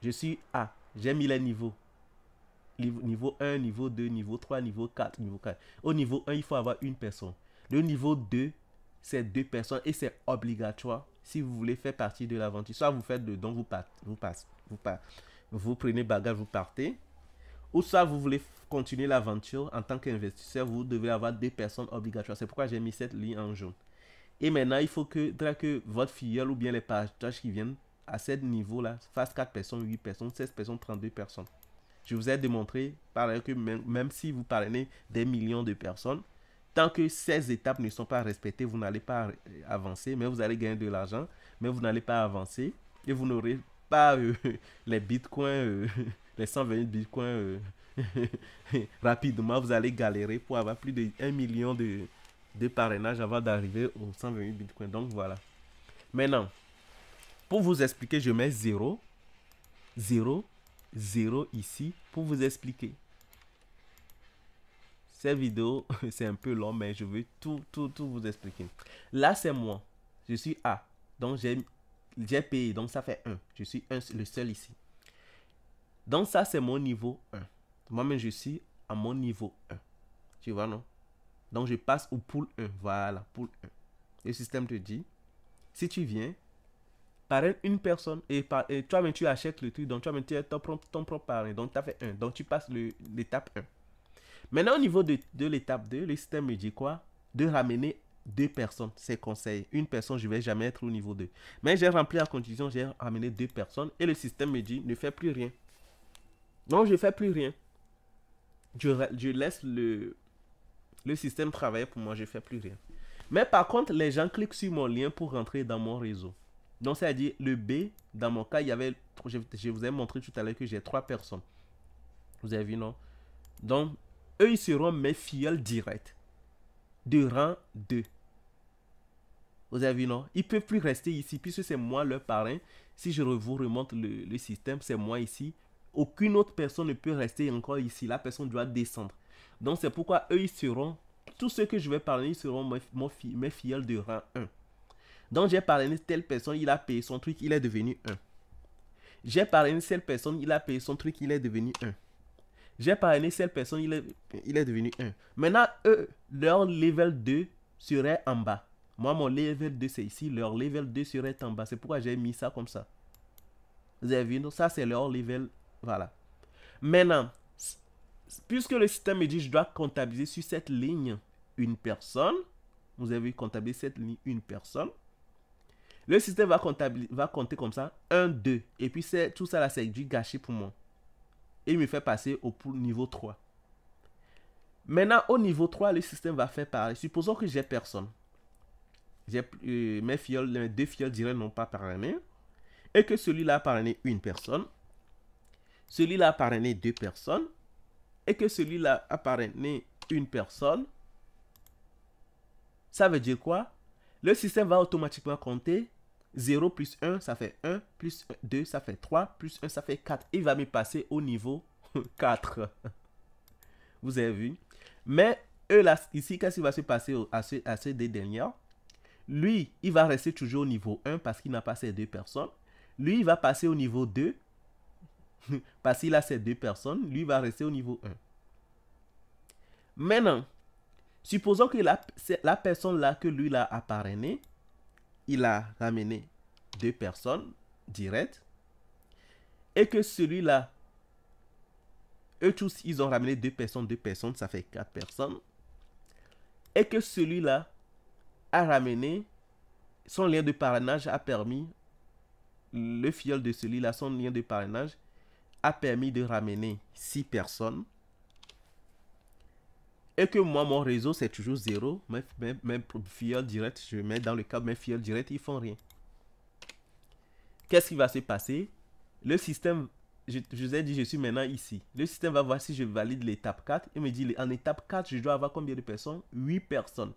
Je suis A. J'ai mis les niveaux. Niveau 1, niveau 2, niveau 3, niveau 4, niveau 4. Au niveau 1, il faut avoir une personne. Le niveau 2, c'est 2 personnes et c'est obligatoire si vous voulez faire partie de l'aventure. Soit vous faites le don, vous prenez bagage, vous partez. Ou soit vous voulez continuer l'aventure en tant qu'investisseur, vous devez avoir 2 personnes obligatoires. C'est pourquoi j'ai mis cette ligne en jaune. Et maintenant, il faut que votre filleul ou bien les partages qui viennent à ce niveau-là fassent 4 personnes, 8 personnes, 16 personnes, 32 personnes. Je vous ai démontré par ailleurs que même si vous parrainez des millions de personnes, tant que ces étapes ne sont pas respectées, vous n'allez pas avancer, mais vous allez gagner de l'argent, mais vous n'allez pas avancer et vous n'aurez pas les bitcoins, les 120 bitcoins rapidement. Vous allez galérer pour avoir plus de 1 million de parrainage avant d'arriver aux 128 bitcoins. Donc voilà. Maintenant, pour vous expliquer, je mets 0, 0, 0 ici pour vous expliquer. Cette vidéo, c'est un peu long, mais je veux tout vous expliquer. Là, c'est moi. Je suis A. Donc, j'ai payé. Donc, ça fait 1. Je suis le seul ici. Donc, ça, c'est mon niveau 1. Moi-même, je suis à mon niveau 1. Tu vois, non? Donc, je passe au pool 1. Voilà, pool 1. Le système te dit, si tu viens, parraine une personne et toi-même, tu achètes le truc. Donc, toi-même, tu es ton propre parrain. Donc, tu as fait 1. Donc, tu passes l'étape 1. Maintenant, au niveau de l'étape 2, le système me dit quoi? De ramener 2 personnes. C'est conseil. Une personne, je ne vais jamais être au niveau 2. Mais j'ai rempli la condition, j'ai ramené 2 personnes. Et le système me dit, ne fais plus rien. Donc, je ne fais plus rien. Je laisse le système travailler pour moi, je ne fais plus rien. Mais par contre, les gens cliquent sur mon lien pour rentrer dans mon réseau. Donc, c'est-à-dire, le B, dans mon cas, il y avait, je vous ai montré tout à l'heure que j'ai 3 personnes. Vous avez vu, non? Donc, eux, ils seront mes filleuls directs de rang 2. Vous avez vu, non? Ils ne peuvent plus rester ici puisque c'est moi leur parrain. Si je vous remonte le système, c'est moi ici. Aucune autre personne ne peut rester encore ici. La personne doit descendre. Donc, c'est pourquoi eux, ils seront, tous ceux que je vais parrainer, ils seront mes filleuls de rang 1. Donc, j'ai parrainé telle personne, il a payé son truc, il est devenu 1. J'ai parrainé telle personne, il a payé son truc, il est devenu 1. J'ai parrainé cette personne, il est devenu 1. Maintenant, eux, leur level 2 serait en bas. Moi, mon level 2, c'est ici. Leur level 2 serait en bas. C'est pourquoi j'ai mis ça comme ça. Vous avez vu, donc ça, c'est leur level. Voilà. Maintenant, puisque le système me dit je dois comptabiliser sur cette ligne une personne. Vous avez vu, comptabiliser cette ligne une personne. Le système va compter comme ça. 1, 2. Et puis, tout ça là, c'est du gâchis pour moi. Et il me fait passer au niveau 3. Maintenant, au niveau 3, le système va faire pareil. Supposons que j'ai personne. Mes 2 filleuls directs n'ont pas parrainé. Et que celui-là a parrainé une personne. Celui-là a parrainé 2 personnes. Et que celui-là a parrainé une personne. Ça veut dire quoi? Le système va automatiquement compter. 0 plus 1, ça fait 1. Plus 2, ça fait 3. Plus 1, ça fait 4. Il va me passer au niveau 4. Vous avez vu? Mais eux là, ici, qu'est-ce qui va se passer à ces 2 dernières? Lui, il va rester toujours au niveau 1 parce qu'il n'a pas ces 2 personnes. Lui, il va passer au niveau 2 parce qu'il a ces 2 personnes. Lui, il va rester au niveau 1. Maintenant, supposons que la personne là que lui là a parrainé, il a ramené 2 personnes directes et que celui-là, eux tous, ils ont ramené 2 personnes, ça fait 4 personnes. Et que celui-là a ramené, son lien de parrainage a permis, le filleul de celui-là, son lien de parrainage a permis de ramener 6 personnes. Et que moi, mon réseau, c'est toujours 0. Mes filleuls directs, je mets dans le cas, mes filleuls directs, ils font rien. Qu'est-ce qui va se passer? Le système, je vous ai dit, je suis maintenant ici. Le système va voir si je valide l'étape 4. Il me dit, en étape 4, je dois avoir combien de personnes? 8 personnes.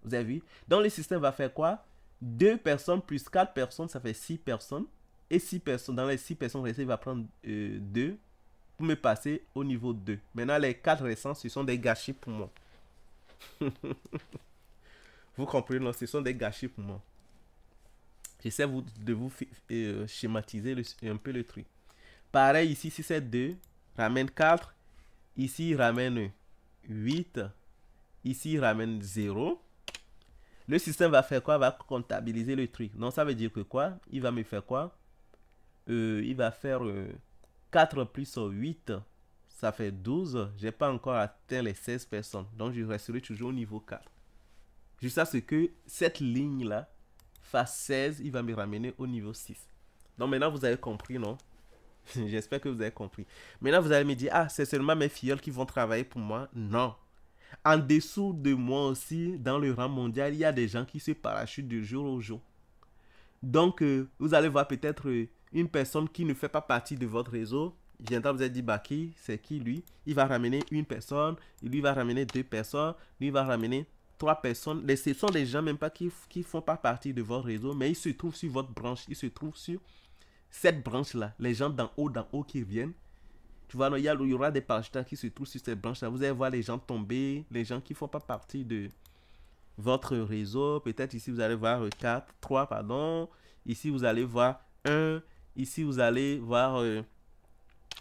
Vous avez vu? Donc, le système va faire quoi? 2 personnes plus 4 personnes, ça fait 6 personnes. Et 6 personnes, dans les 6 personnes restées, il va prendre 2 pour me passer au niveau 2. Maintenant, les 4 restants, ce sont des gâchis pour moi. Vous comprenez, non? Ce sont des gâchis pour moi. J'essaie de vous schématiser un peu le truc. Pareil, ici, si c'est 2, ramène 4. Ici, il ramène 8. Ici, il ramène 0. Le système va faire quoi? Va comptabiliser le truc. Donc, ça veut dire que quoi? Il va me faire quoi? Il va faire 4 plus 8. Ça fait 12. Je n'ai pas encore atteint les 16 personnes. Donc, je resterai toujours au niveau 4. Jusqu'à ce que cette ligne-là fasse 16. Il va me ramener au niveau 6. Donc, maintenant, vous avez compris, non? J'espère que vous avez compris. Maintenant, vous allez me dire, ah, c'est seulement mes filleuls qui vont travailler pour moi. Non. En dessous de moi aussi, dans le rang mondial, il y a des gens qui se parachutent de jour au jour. Donc, vous allez voir peut-être une personne qui ne fait pas partie de votre réseau. Viendra vous dire, bah, qui, c'est qui lui? Il va ramener une personne, lui va ramener 2 personnes, lui va ramener 3 personnes. Ce sont des gens même pas qui font pas partie de votre réseau, mais ils se trouvent sur votre branche, ils se trouvent sur cette branche-là. Les gens d'en haut qui viennent. Tu vois, il y aura des parachuteurs qui se trouvent sur cette branche-là. Vous allez voir les gens tomber, les gens qui ne font pas partie de votre réseau. Peut-être ici, vous allez voir 4, 3, pardon. Ici, vous allez voir 1. Ici, vous allez voir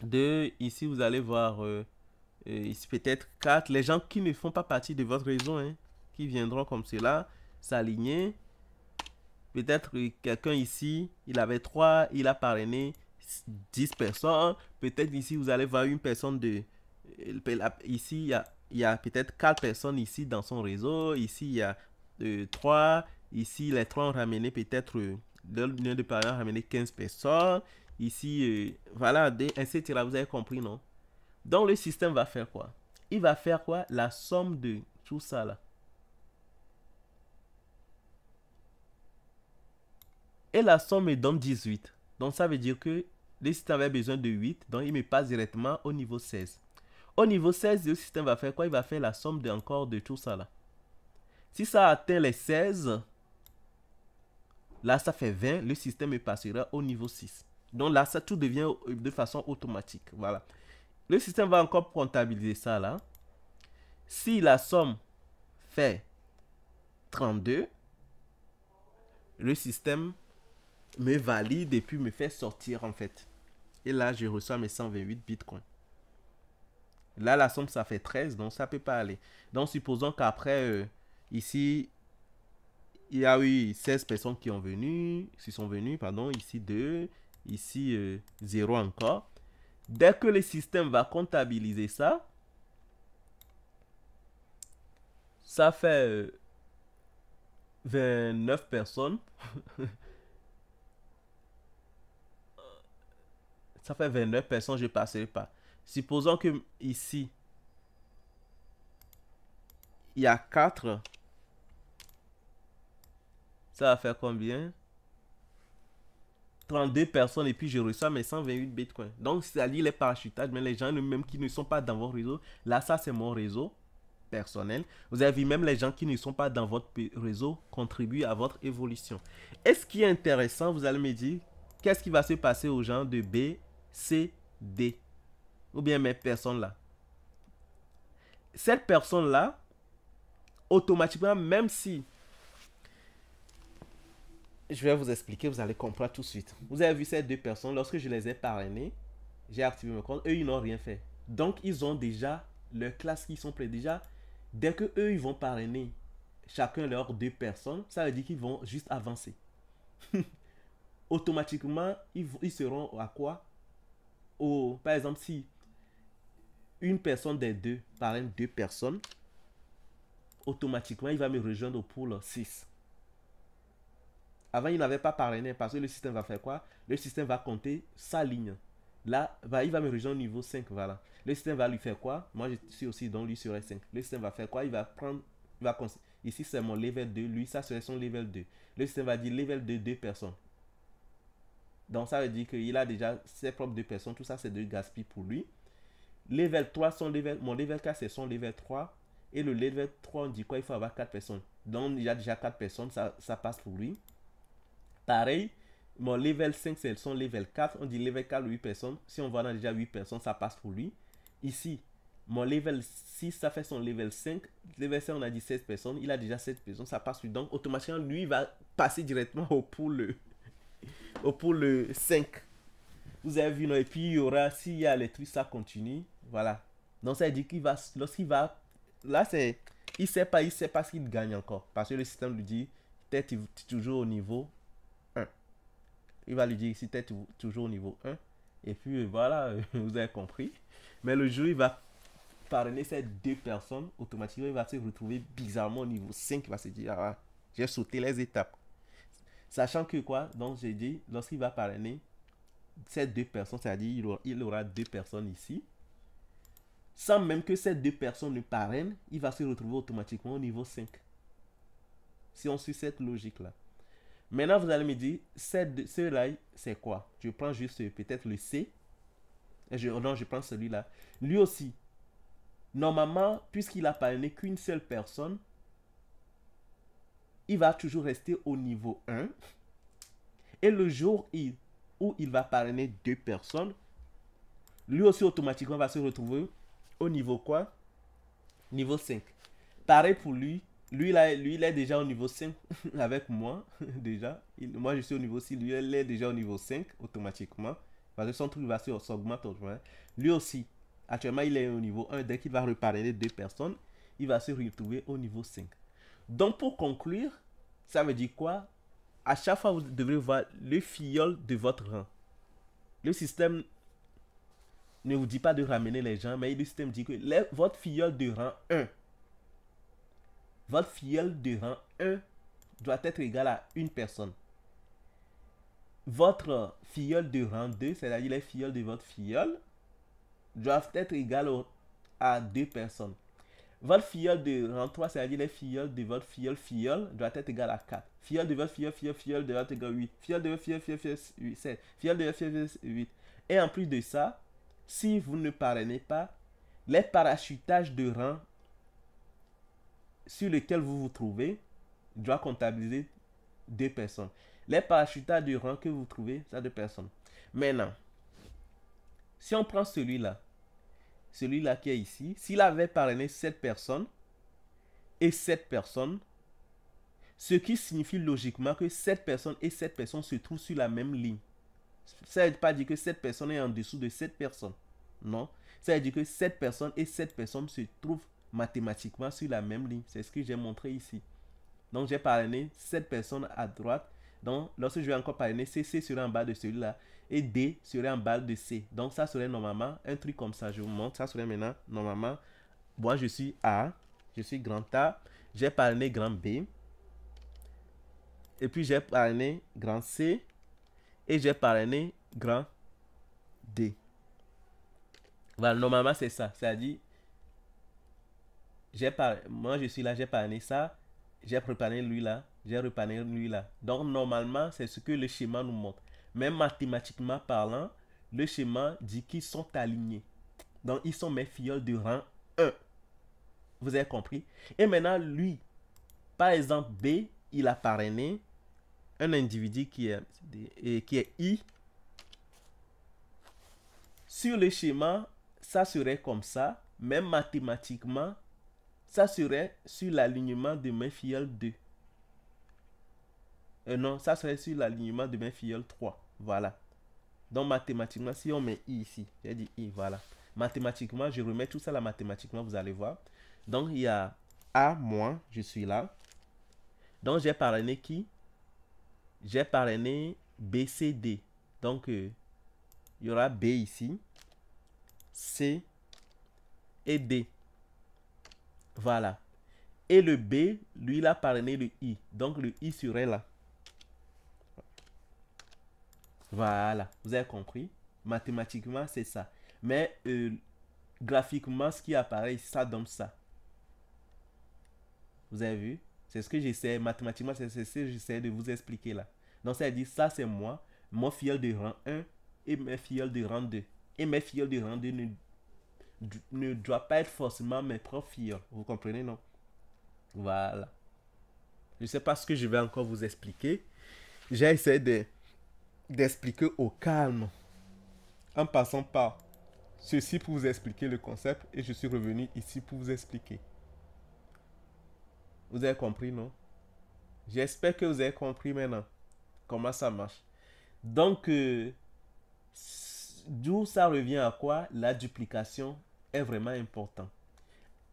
2. Ici, vous allez voir ici peut-être 4. Les gens qui ne font pas partie de votre réseau, hein, qui viendront comme cela, s'aligner. Peut-être quelqu'un ici, il avait 3, il a parrainé 10 personnes. Peut-être ici, vous allez voir une personne de... Ici, il y a peut-être 4 personnes ici dans son réseau. Ici, il y a 3. Ici, les 3 ont ramené peut-être... l'union de parents a ramené 15 personnes. Ici, voilà, etc. Vous avez compris, non? Donc, le système va faire quoi? Il va faire quoi? La somme de tout ça, là. Et la somme me donne 18. Donc ça veut dire que le système avait besoin de 8. Donc il me passe directement au niveau 16. Au niveau 16, le système va faire quoi? Il va faire la somme encore de tout ça là. Si ça atteint les 16, là ça fait 20. Le système me passera au niveau 6. Donc là, ça tout devient de façon automatique. Voilà. Le système va encore comptabiliser ça là. Si la somme fait 32, le système me valide et puis me fait sortir en fait. Et là, je reçois mes 128 bitcoins. Là, la somme, ça fait 13, donc ça peut pas aller. Donc, supposons qu'après, ici, il y a eu 16 personnes qui sont venues, pardon, ici 2, ici 0 encore. Dès que le système va comptabiliser ça, ça fait 29 personnes. Ça fait 29 personnes, je ne passerai pas. Supposons que ici, il y a 4. Ça va faire combien? 32 personnes et puis je reçois mes 128 bitcoins. Donc, c'est-à-dire les parachutages, mais les gens même qui ne sont pas dans votre réseau, là, ça, c'est mon réseau personnel. Vous avez vu, même les gens qui ne sont pas dans votre réseau contribuent à votre évolution. Et ce qui est intéressant, vous allez me dire, qu'est-ce qui va se passer aux gens de B, C, D? Ou bien mes personnes là. Cette personne-là, automatiquement, même si... Je vais vous expliquer, vous allez comprendre tout de suite. Vous avez vu ces 2 personnes, lorsque je les ai parrainées, j'ai activé mon compte, eux, ils n'ont rien fait. Donc, ils ont déjà leur classe qui sont prêts. Déjà, dès que eux, ils vont parrainer chacun leurs 2 personnes, ça veut dire qu'ils vont juste avancer. Automatiquement, ils seront à quoi? Par exemple, si une personne des 2 parraine 2 personnes, automatiquement, il va me rejoindre au pool 6. Avant, il n'avait pas parrainé parce que le système va faire quoi? Le système va compter sa ligne. Là, il va me rejoindre au niveau 5. Voilà. Le système va lui faire quoi? Moi, je suis aussi donc lui serait 5. Le système va faire quoi? Il va prendre. Ici, c'est mon level 2. Lui, ça serait son level 2. Le système va dire level 2, 2 personnes. Donc, ça veut dire qu'il a déjà ses propres 2 personnes. Tout ça, c'est de gaspille pour lui. Level 3, mon level 4, c'est son level 3. Et le level 3, on dit quoi? Il faut avoir 4 personnes. Donc, il y a déjà 4 personnes, ça passe pour lui. Pareil, mon level 5, c'est son level 4. On dit level 4, 8 personnes. Si on voit dans déjà 8 personnes, ça passe pour lui. Ici, mon level 6, ça fait son level 5. Level 5, on a dit 16 personnes. Il a déjà 7 personnes, ça passe pour lui. Donc, automatiquement, lui, il va passer directement au pool 5. Vous avez vu, non? Et puis, il y aura, s'il y a les trucs, ça continue. Voilà. Donc, ça veut dire qu'il va, lorsqu'il va, là, c'est, il sait pas ce qu'il gagne encore. Parce que le système lui dit, peut-être toujours au niveau 1. Il va lui dire ici, peut-être toujours au niveau 1. Et puis, voilà, vous avez compris. Mais le jour, il va parrainer ces 2 personnes, automatiquement, il va se retrouver bizarrement au niveau 5. Il va se dire, ah, j'ai sauté les étapes. Sachant que quoi, donc j'ai dit, lorsqu'il va parrainer ces 2 personnes, c'est-à-dire il aura 2 personnes ici, sans même que ces 2 personnes ne parrainent, il va se retrouver automatiquement au niveau 5. Si on suit cette logique-là. Maintenant, vous allez me dire, ceux-là, c'est quoi? Je prends juste peut-être le C. Non, je prends celui-là. Lui aussi, normalement, puisqu'il a parrainé qu'une seule personne, il va toujours rester au niveau 1. Et le jour où il va parrainer 2 personnes, lui aussi automatiquement va se retrouver au niveau quoi? Niveau 5. Pareil pour lui. Lui, il est déjà au niveau 5 avec moi. Déjà. Moi, je suis au niveau 6. Lui, il est déjà au niveau 5 automatiquement. Parce que son truc va s'augmenter. Lui aussi. Actuellement, il est au niveau 1. Dès qu'il va reparrainer 2 personnes, il va se retrouver au niveau 5. Donc, pour conclure, ça veut dire quoi? À chaque fois, vous devrez voir le filleul de votre rang. Le système ne vous dit pas de ramener les gens, mais le système dit que votre filleul de rang 1, votre filleul de rang 1 doit être égal à une personne. Votre filleul de rang 2, c'est-à-dire les filleuls de votre filleul, doivent être égal à 2 personnes. Votre filleul de rang 3, c'est-à-dire les filleuls de votre filleul, doit être égal à 4. Filleul de votre filleul doit être égal à 8. Filleul de votre filleul, 7. Filleul de votre filleul, 8. Et en plus de ça, si vous ne parrainez pas, les parachutages de rang sur lesquels vous vous trouvez doivent comptabiliser 2 personnes. Les parachutages de rang que vous trouvez, ça 2 personnes. Maintenant, si on prend celui-là qui est ici, s'il avait parrainé 7 personnes et 7 personnes, ce qui signifie logiquement que 7 personnes et 7 personnes se trouvent sur la même ligne. Ça ne veut pas dire que 7 personnes est en dessous de 7 personnes. Non. Ça veut dire que 7 personnes et 7 personnes se trouvent mathématiquement sur la même ligne. C'est ce que j'ai montré ici. Donc j'ai parrainé 7 personnes à droite. Donc lorsque je vais encore parrainer, C serait en bas de celui-là. Et D serait en bas de C. Donc ça serait normalement un truc comme ça. Je vous montre. Ça serait maintenant normalement. Moi je suis A. Je suis grand A. J'ai parrainé grand B. Et puis j'ai parrainé grand C. Et j'ai parrainé grand D. Voilà, normalement c'est ça. C'est-à-dire, moi je suis là, j'ai parrainé ça. J'ai reparrainé lui là. J'ai reparrainé lui là. Donc normalement c'est ce que le schéma nous montre. Mais mathématiquement parlant, le schéma dit qu'ils sont alignés. Donc ils sont mes filleuls de rang 1. Vous avez compris? Et maintenant lui, par exemple B, il a parrainé un individu qui est I. Sur le schéma, ça serait comme ça, même mathématiquement, ça serait sur l'alignement de mes filleuls 2. Non, ça serait sur l'alignement de mes filleuls 3. Voilà. Donc mathématiquement, si on met I ici, j'ai dit I, voilà. Mathématiquement, je remets tout ça là mathématiquement, vous allez voir. Donc il y a A, moi, je suis là. Donc j'ai parrainé qui? J'ai parrainé B, C, D. Donc il y aura B ici, C et D. Voilà. Et le B, lui, il a parrainé le I. Donc le I serait là. Voilà. Vous avez compris? Mathématiquement, c'est ça. Mais graphiquement, ce qui apparaît, ça donne ça. Vous avez vu? C'est ce que j'essaie. Mathématiquement, c'est ce que j'essaie de vous expliquer là. Donc ça dit, ça c'est moi, mon filleul de rang 1 et mes filleuls de rang 2. Et mes filleuls de rang 2 ne doit pas être forcément mes propres filleuls. Vous comprenez, non? Voilà. Je ne sais pas ce que je vais encore vous expliquer. J'ai essayé d'expliquer au calme, en passant par ceci pour vous expliquer le concept, et je suis revenu ici pour vous expliquer. Vous avez compris, non? J'espère que vous avez compris maintenant comment ça marche. Donc, d'où ça revient à quoi? La duplication est vraiment importante.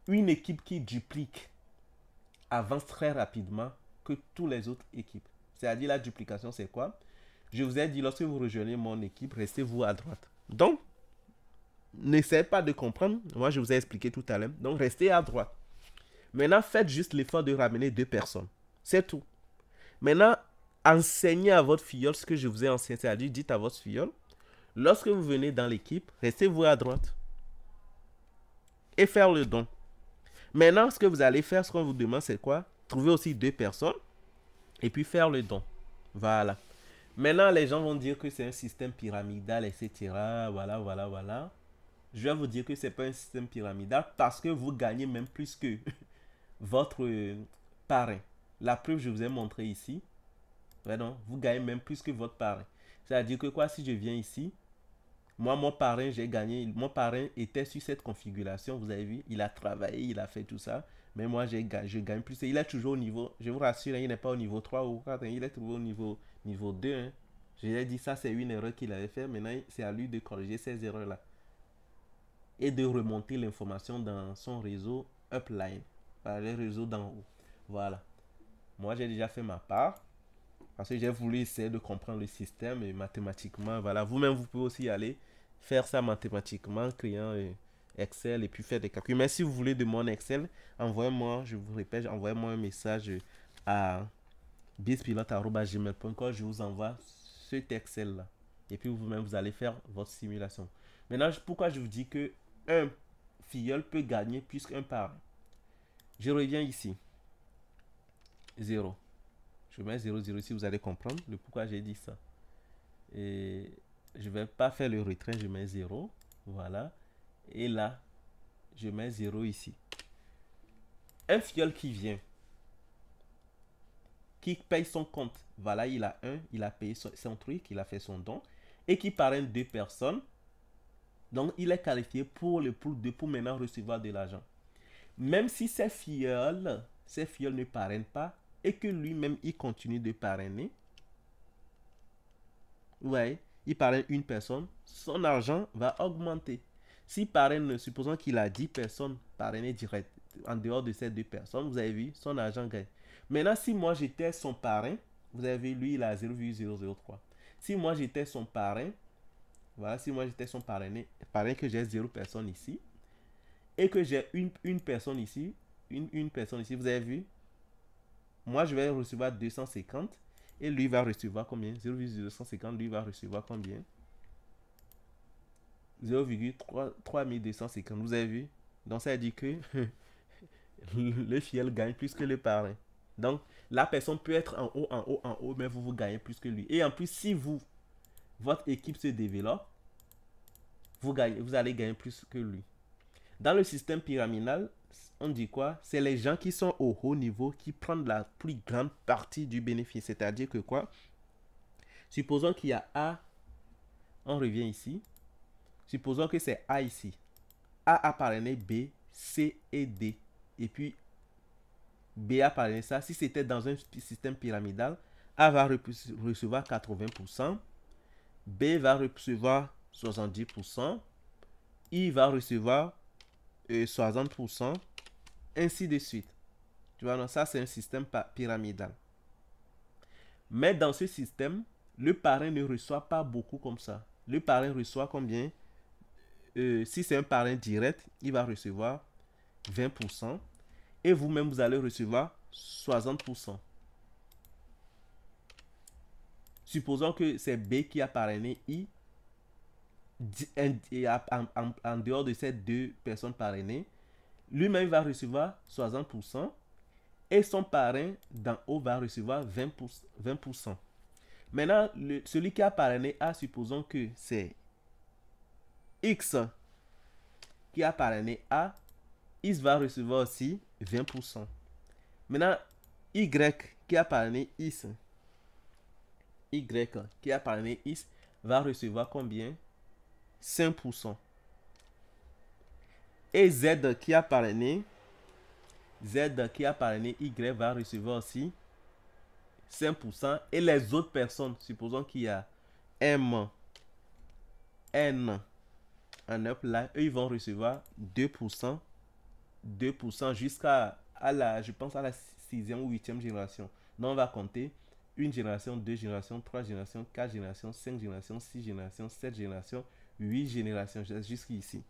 Une équipe qui duplique avance très rapidement que toutes les autres équipes. C'est-à-dire la duplication, c'est quoi? Je vous ai dit, lorsque vous rejoignez mon équipe, restez-vous à droite. Donc, n'essayez pas de comprendre. Moi, je vous ai expliqué tout à l'heure. Donc, restez à droite. Maintenant, faites juste l'effort de ramener 2 personnes. C'est tout. Maintenant, enseignez à votre filleul ce que je vous ai enseigné. C'est-à-dire, dites à votre filleul, lorsque vous venez dans l'équipe, restez-vous à droite. Et faire le don. Maintenant, ce que vous allez faire, ce qu'on vous demande, c'est quoi? Trouver aussi 2 personnes et puis faire le don. Voilà. Maintenant, les gens vont dire que c'est un système pyramidal, etc. Voilà, voilà, voilà. Je vais vous dire que ce n'est pas un système pyramidal parce que vous gagnez même plus que votre parrain. La preuve, je vous ai montré ici. Ouais, non, vous gagnez même plus que votre parrain. C'est-à-dire que quoi, si je viens ici, moi, mon parrain, j'ai gagné. Mon parrain était sur cette configuration. Vous avez vu, il a travaillé, il a fait tout ça. Mais moi, je gagne plus. Et il est toujours au niveau, je vous rassure, il n'est pas au niveau 3 ou 4. Il est toujours au niveau 2. Hein. Je lui ai dit ça, c'est une erreur qu'il avait fait. Maintenant, c'est à lui de corriger ces erreurs-là. Et de remonter l'information dans son réseau upline. Par les réseaux d'en haut. Voilà. Moi, j'ai déjà fait ma part. Parce que j'ai voulu essayer de comprendre le système et mathématiquement, voilà. Vous-même, vous pouvez aussi aller faire ça mathématiquement, créant Excel et puis faire des calculs. Mais si vous voulez de mon Excel, envoyez-moi, je vous répète, envoyez-moi un message à bizpilote@gmail.com. Je vous envoie cet Excel-là. Et puis vous-même, vous allez faire votre simulation. Maintenant, pourquoi je vous dis que un filleul peut gagner plus qu'un parent? Je reviens ici. 0. Je mets 0, 0 ici, vous allez comprendre le pourquoi j'ai dit ça. Et je ne vais pas faire le retrait, je mets 0. Voilà. Et là, je mets 0 ici. Un filleul qui vient, qui paye son compte, voilà, il a 1, il a payé son truc, il a fait son don, et qui parraine 2 personnes, donc il est qualifié pour maintenant recevoir de l'argent. Même si ces filleuls ne parrainent pas, et que lui-même, il continue de parrainer. Ouais, il parraine une personne, son argent va augmenter. Si parraine, supposons qu'il a 10 personnes parrainées direct, en dehors de ces 2 personnes, vous avez vu, son argent gagne. Maintenant, si moi j'étais son parrain, vous avez vu, lui, il a 0,003. Si moi j'étais son parrain, voilà, si moi j'étais son parrain, que j'ai 0 personnes ici, et que j'ai une personne ici, une personne ici, vous avez vu, moi, je vais recevoir 250 et lui va recevoir combien? 0,250, lui va recevoir combien? 0,3250. Vous avez vu? Donc, ça dit que le fiel gagne plus que le parrain. Donc, la personne peut être en haut, en haut, en haut, mais vous gagnez plus que lui. Et en plus, si votre équipe se développe, vous allez gagner plus que lui. Dans le système pyramidal, on dit quoi? C'est les gens qui sont au haut niveau qui prennent la plus grande partie du bénéfice. C'est-à-dire que quoi? Supposons qu'il y a A. On revient ici. Supposons que c'est A ici. A a parrainé B, C et D. Et puis, B a parrainé ça. Si c'était dans un système pyramidal, A va recevoir 80%. B va recevoir 70%. I va recevoir 60%. Ainsi de suite. Tu vois, non, ça c'est un système pyramidal. Mais dans ce système, le parrain ne reçoit pas beaucoup comme ça. Le parrain reçoit combien? Si c'est un parrain direct, il va recevoir 20%. Et vous-même, vous allez recevoir 60%. Supposons que c'est B qui a parrainé I. En dehors de ces 2 personnes parrainées, lui-même va recevoir 60% et son parrain d'en haut va recevoir 20%. Maintenant, celui qui a parrainé A, supposons que c'est X qui a parrainé A, Is va recevoir aussi 20%. Maintenant, Y qui a parrainé Is, Y qui a parrainé Is va recevoir combien? 5%. Et Z qui a parrainé Y va recevoir aussi 5%. Et les autres personnes, supposons qu'il y a M, N, en up là, eux ils vont recevoir 2%, 2% jusqu'à je pense à la 6e ou 8e génération. Donc on va compter une génération, 2 générations, 3 générations, 4 générations, 5 générations, 6 générations, 7 générations, 8 générations jusqu'ici.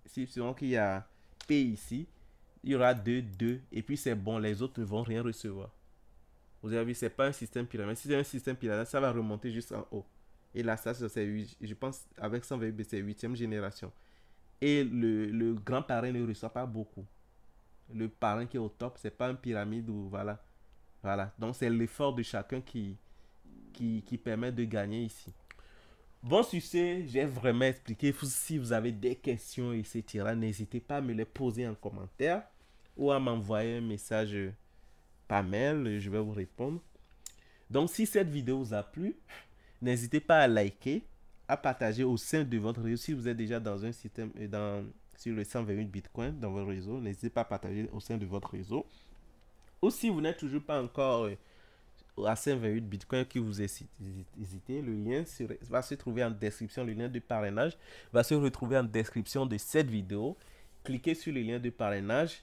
Si selon qu'il y a P ici, il y aura 2, 2, et puis c'est bon, les autres ne vont rien recevoir. Vous avez vu, c'est pas un système pyramide. Si c'est un système pyramide, ça va remonter jusqu'en haut. Et là, ça, c'est 8, je pense, avec 128, c'est 8e génération. Et le grand parrain ne reçoit pas beaucoup. Le parrain qui est au top, c'est pas une pyramide ou voilà. Voilà. Donc, c'est l'effort de chacun qui permet de gagner ici. Bon, sur ce, j'ai vraiment expliqué. Si vous avez des questions, etc., n'hésitez pas à me les poser en commentaire ou à m'envoyer un message par mail. Je vais vous répondre. Donc, si cette vidéo vous a plu, n'hésitez pas à liker, à partager au sein de votre réseau. Si vous êtes déjà dans un système, sur le 128 Bitcoin dans votre réseau, n'hésitez pas à partager au sein de votre réseau. Ou si vous n'êtes toujours pas encore à 128 Bitcoin que vous hésitez, le lien va se trouver en description. Le lien de parrainage va se retrouver en description de cette vidéo. Cliquez sur le lien de parrainage,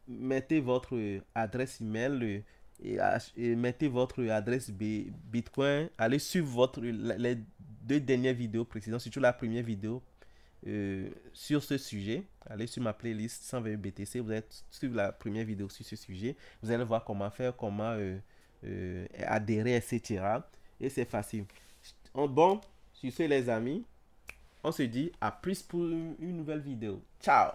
mettez votre adresse email et mettez votre adresse Bitcoin. Allez suivre les 2 dernières vidéos précédentes, surtout la première vidéo sur ce sujet. Allez sur ma playlist 120 BTC, vous allez suivre la première vidéo sur ce sujet. Vous allez voir comment faire, comment adhérer, etc. Et c'est facile. Bon, sur ce les amis, on se dit à plus pour une nouvelle vidéo. Ciao!